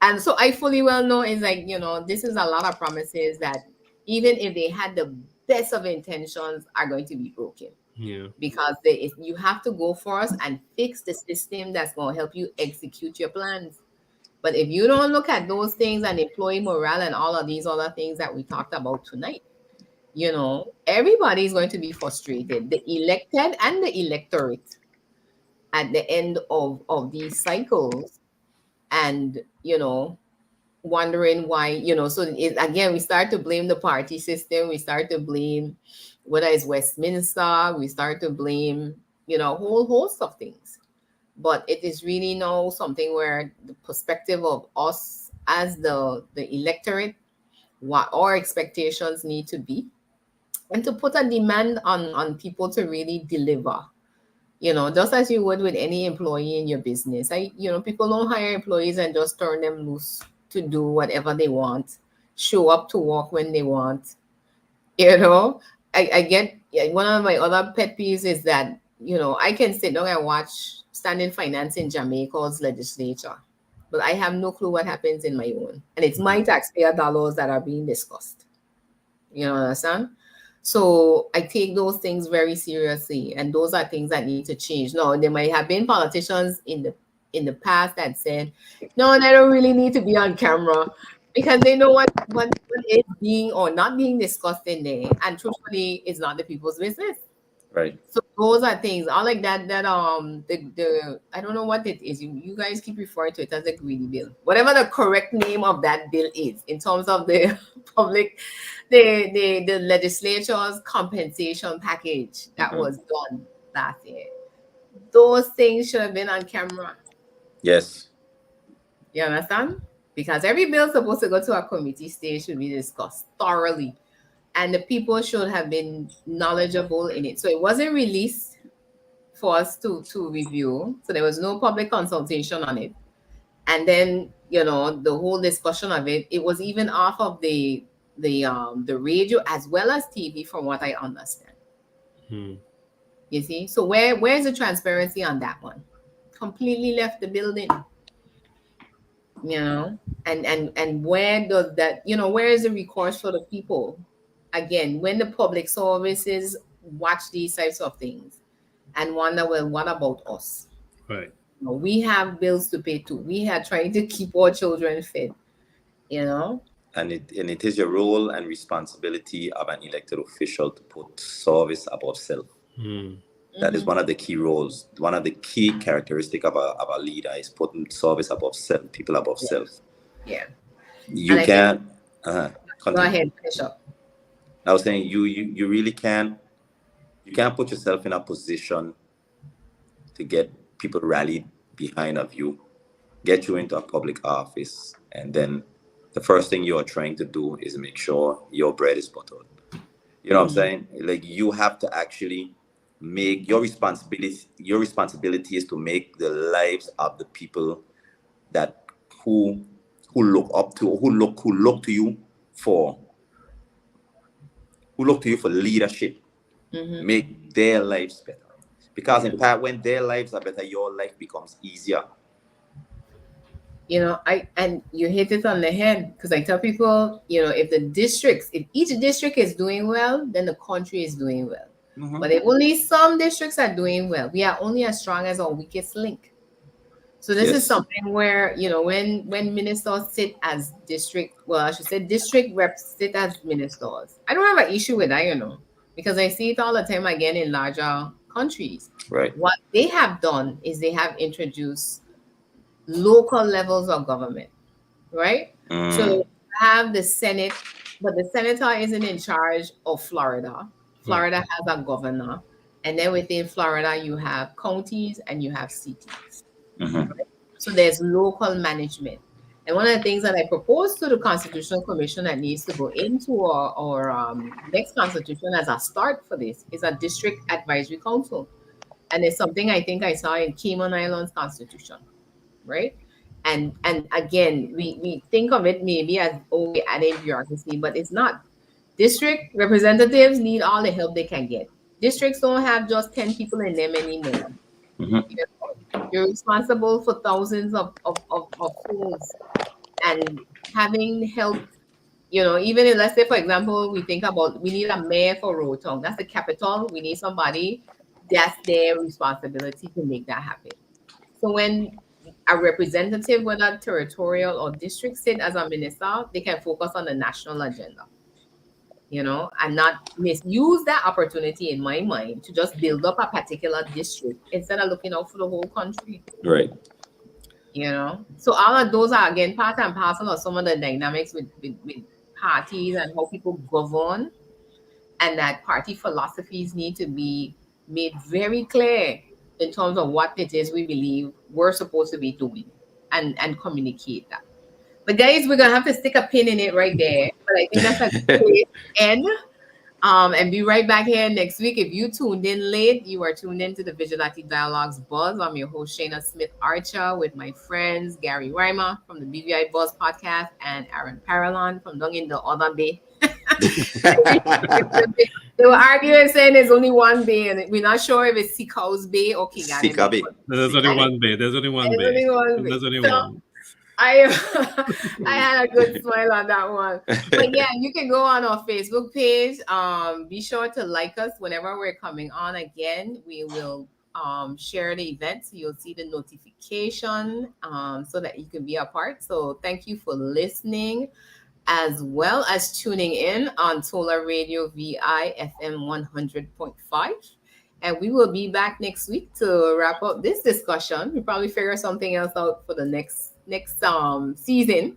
And so I fully well know it's like, this is a lot of promises that even if they had the best of intentions are going to be broken. Yeah. Because you have to go first and fix the system that's going to help you execute your plans. But if you don't look at those things and employee morale and all of these other things that we talked about tonight, everybody's going to be frustrated. The elected and the electorate at the end of these cycles. And, wondering why, so again, we start to blame the party system. We start to blame whether it's Westminster. We start to blame, a whole host of things. But it is really now something where the perspective of us as the electorate, what our expectations need to be, and to put a demand on people to really deliver. Just as you would with any employee in your business. People don't hire employees and just turn them loose to do whatever they want, show up to work when they want. I get one of my other pet peeves is that, I can sit down and watch standing finance in Jamaica's legislature, but I have no clue what happens in my own. And it's my taxpayer dollars that are being discussed. You understand? So I take those things very seriously, and those are things that need to change. Now, there might have been politicians in the past that said, no, they don't really need to be on camera because they know what is being or not being discussed in there, and truthfully, it's not the people's business. Right. So those are things all like that. That the I don't know what it is. You guys keep referring to it as a greedy bill. Whatever the correct name of that bill is in terms of the public, the legislature's compensation package that was done last year. Those things should have been on camera. Yes. You understand? Because every bill supposed to go to a committee stage should be discussed thoroughly. And the people should have been knowledgeable in it. So it wasn't released for us to review. So there was no public consultation on it. And then, the whole discussion of it, it was even off of the radio as well as TV, from what I understand. You see? So where's the transparency on that one? Completely left the building. And where does that, where is the recourse for the people? Again, when the public services watch these types of things and wonder, well, what about us? Right. We have bills to pay too. We are trying to keep our children fed, And it is your role and responsibility of an elected official to put service above self. That is one of the key roles. One of the key characteristics of a leader is putting service above self, people above self. Yeah. You can't. Go ahead, finish up. I was saying you really can't. You can't put yourself in a position to get people rallied behind of you, get you into a public office, and then the first thing you are trying to do is make sure your bread is buttered. You know what I'm saying? Like, you have to actually make your responsibility. Your responsibility is to make the lives of the people that who look up to, who look to you for leadership, make their lives better. Because in fact, when their lives are better, your life becomes easier. And you hit it on the head, because I tell people, if each district is doing well, then the country is doing well. But if only some districts are doing well, we are only as strong as our weakest link. So this is something where, when ministers sit as district reps sit as ministers, I don't have an issue with that, because I see it all the time again in larger countries. Right. What they have done is they have introduced local levels of government, right? So you have the Senate, but the senator isn't in charge of Florida. Florida has a governor, and then within Florida you have counties and you have cities. Right? So there's local management. And one of the things that I propose to the Constitutional Commission that needs to go into our next constitution as a start for this is a district advisory council. And it's something I think I saw in Cayman Islands Constitution, right? And again, we think of it maybe as adding bureaucracy, but it's not. District representatives need all the help they can get. Districts don't have just 10 people in them anymore. You're responsible for thousands of schools, and having help, even if, let's say, for example, we think about, we need a mayor for Rotong. That's the capital. We need somebody that's their responsibility to make that happen. So when a representative, whether territorial or district, sit as a minister, they can focus on the national agenda, and not misuse that opportunity, in my mind, to just build up a particular district instead of looking out for the whole country. Right. So all of those are, again, part and parcel of some of the dynamics with parties and how people govern, and that party philosophies need to be made very clear in terms of what it is we believe we're supposed to be doing, and communicate that. But guys, we're gonna have to stick a pin in it right there. But I think that's a great end. And be right back here next week. If you tuned in late, you are tuned in to the Vigilante Dialogues Buzz. I'm your host, Shaina Smith Archer, with my friends Gary Reimer from the BVI Buzz podcast and Aaron Paralon from down in the other bay. They were arguing saying there's only one bay, and we're not sure if it's Seacoast Bay or Kigali Sika Bay. Bay. There's only one bay. There's only one bay. There's only one bay. There's only So, one. I had a good smile on that one. But yeah, you can go on our Facebook page. Be sure to like us whenever we're coming on again. We will share the event, so you'll see the notification so that you can be a part. So thank you for listening, as well as tuning in on Solar Radio VI FM 100.5. And we will be back next week to wrap up this discussion. We'll probably figure something else out for the next season.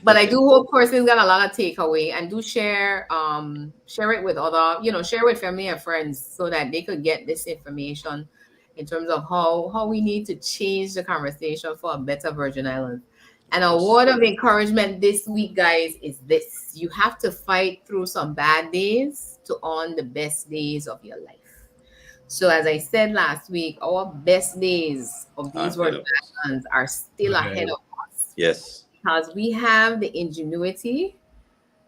But I do hope persons got a lot of takeaway, and do share it with other, share with family and friends so that they could get this information in terms of how we need to change the conversation for a better Virgin Islands. And a word of encouragement this week, guys, is this: you have to fight through some bad days to earn the best days of your life. So as I said last week, our best days of these Virgin Islands are still ahead of us. Yes. Because we have the ingenuity,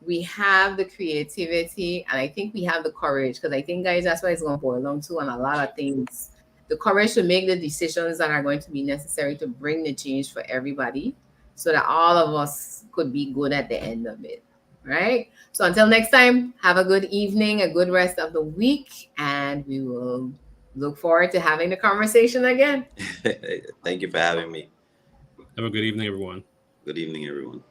we have the creativity, and I think we have the courage. Because I think, guys, that's what it's going to boil down to on a lot of things. The courage to make the decisions that are going to be necessary to bring the change for everybody, so that all of us could be good at the end of it. Right? So until next time, have a good evening, a good rest of the week, and we will look forward to having the conversation again. Thank you for having me. Have a good evening, everyone. Good evening, everyone.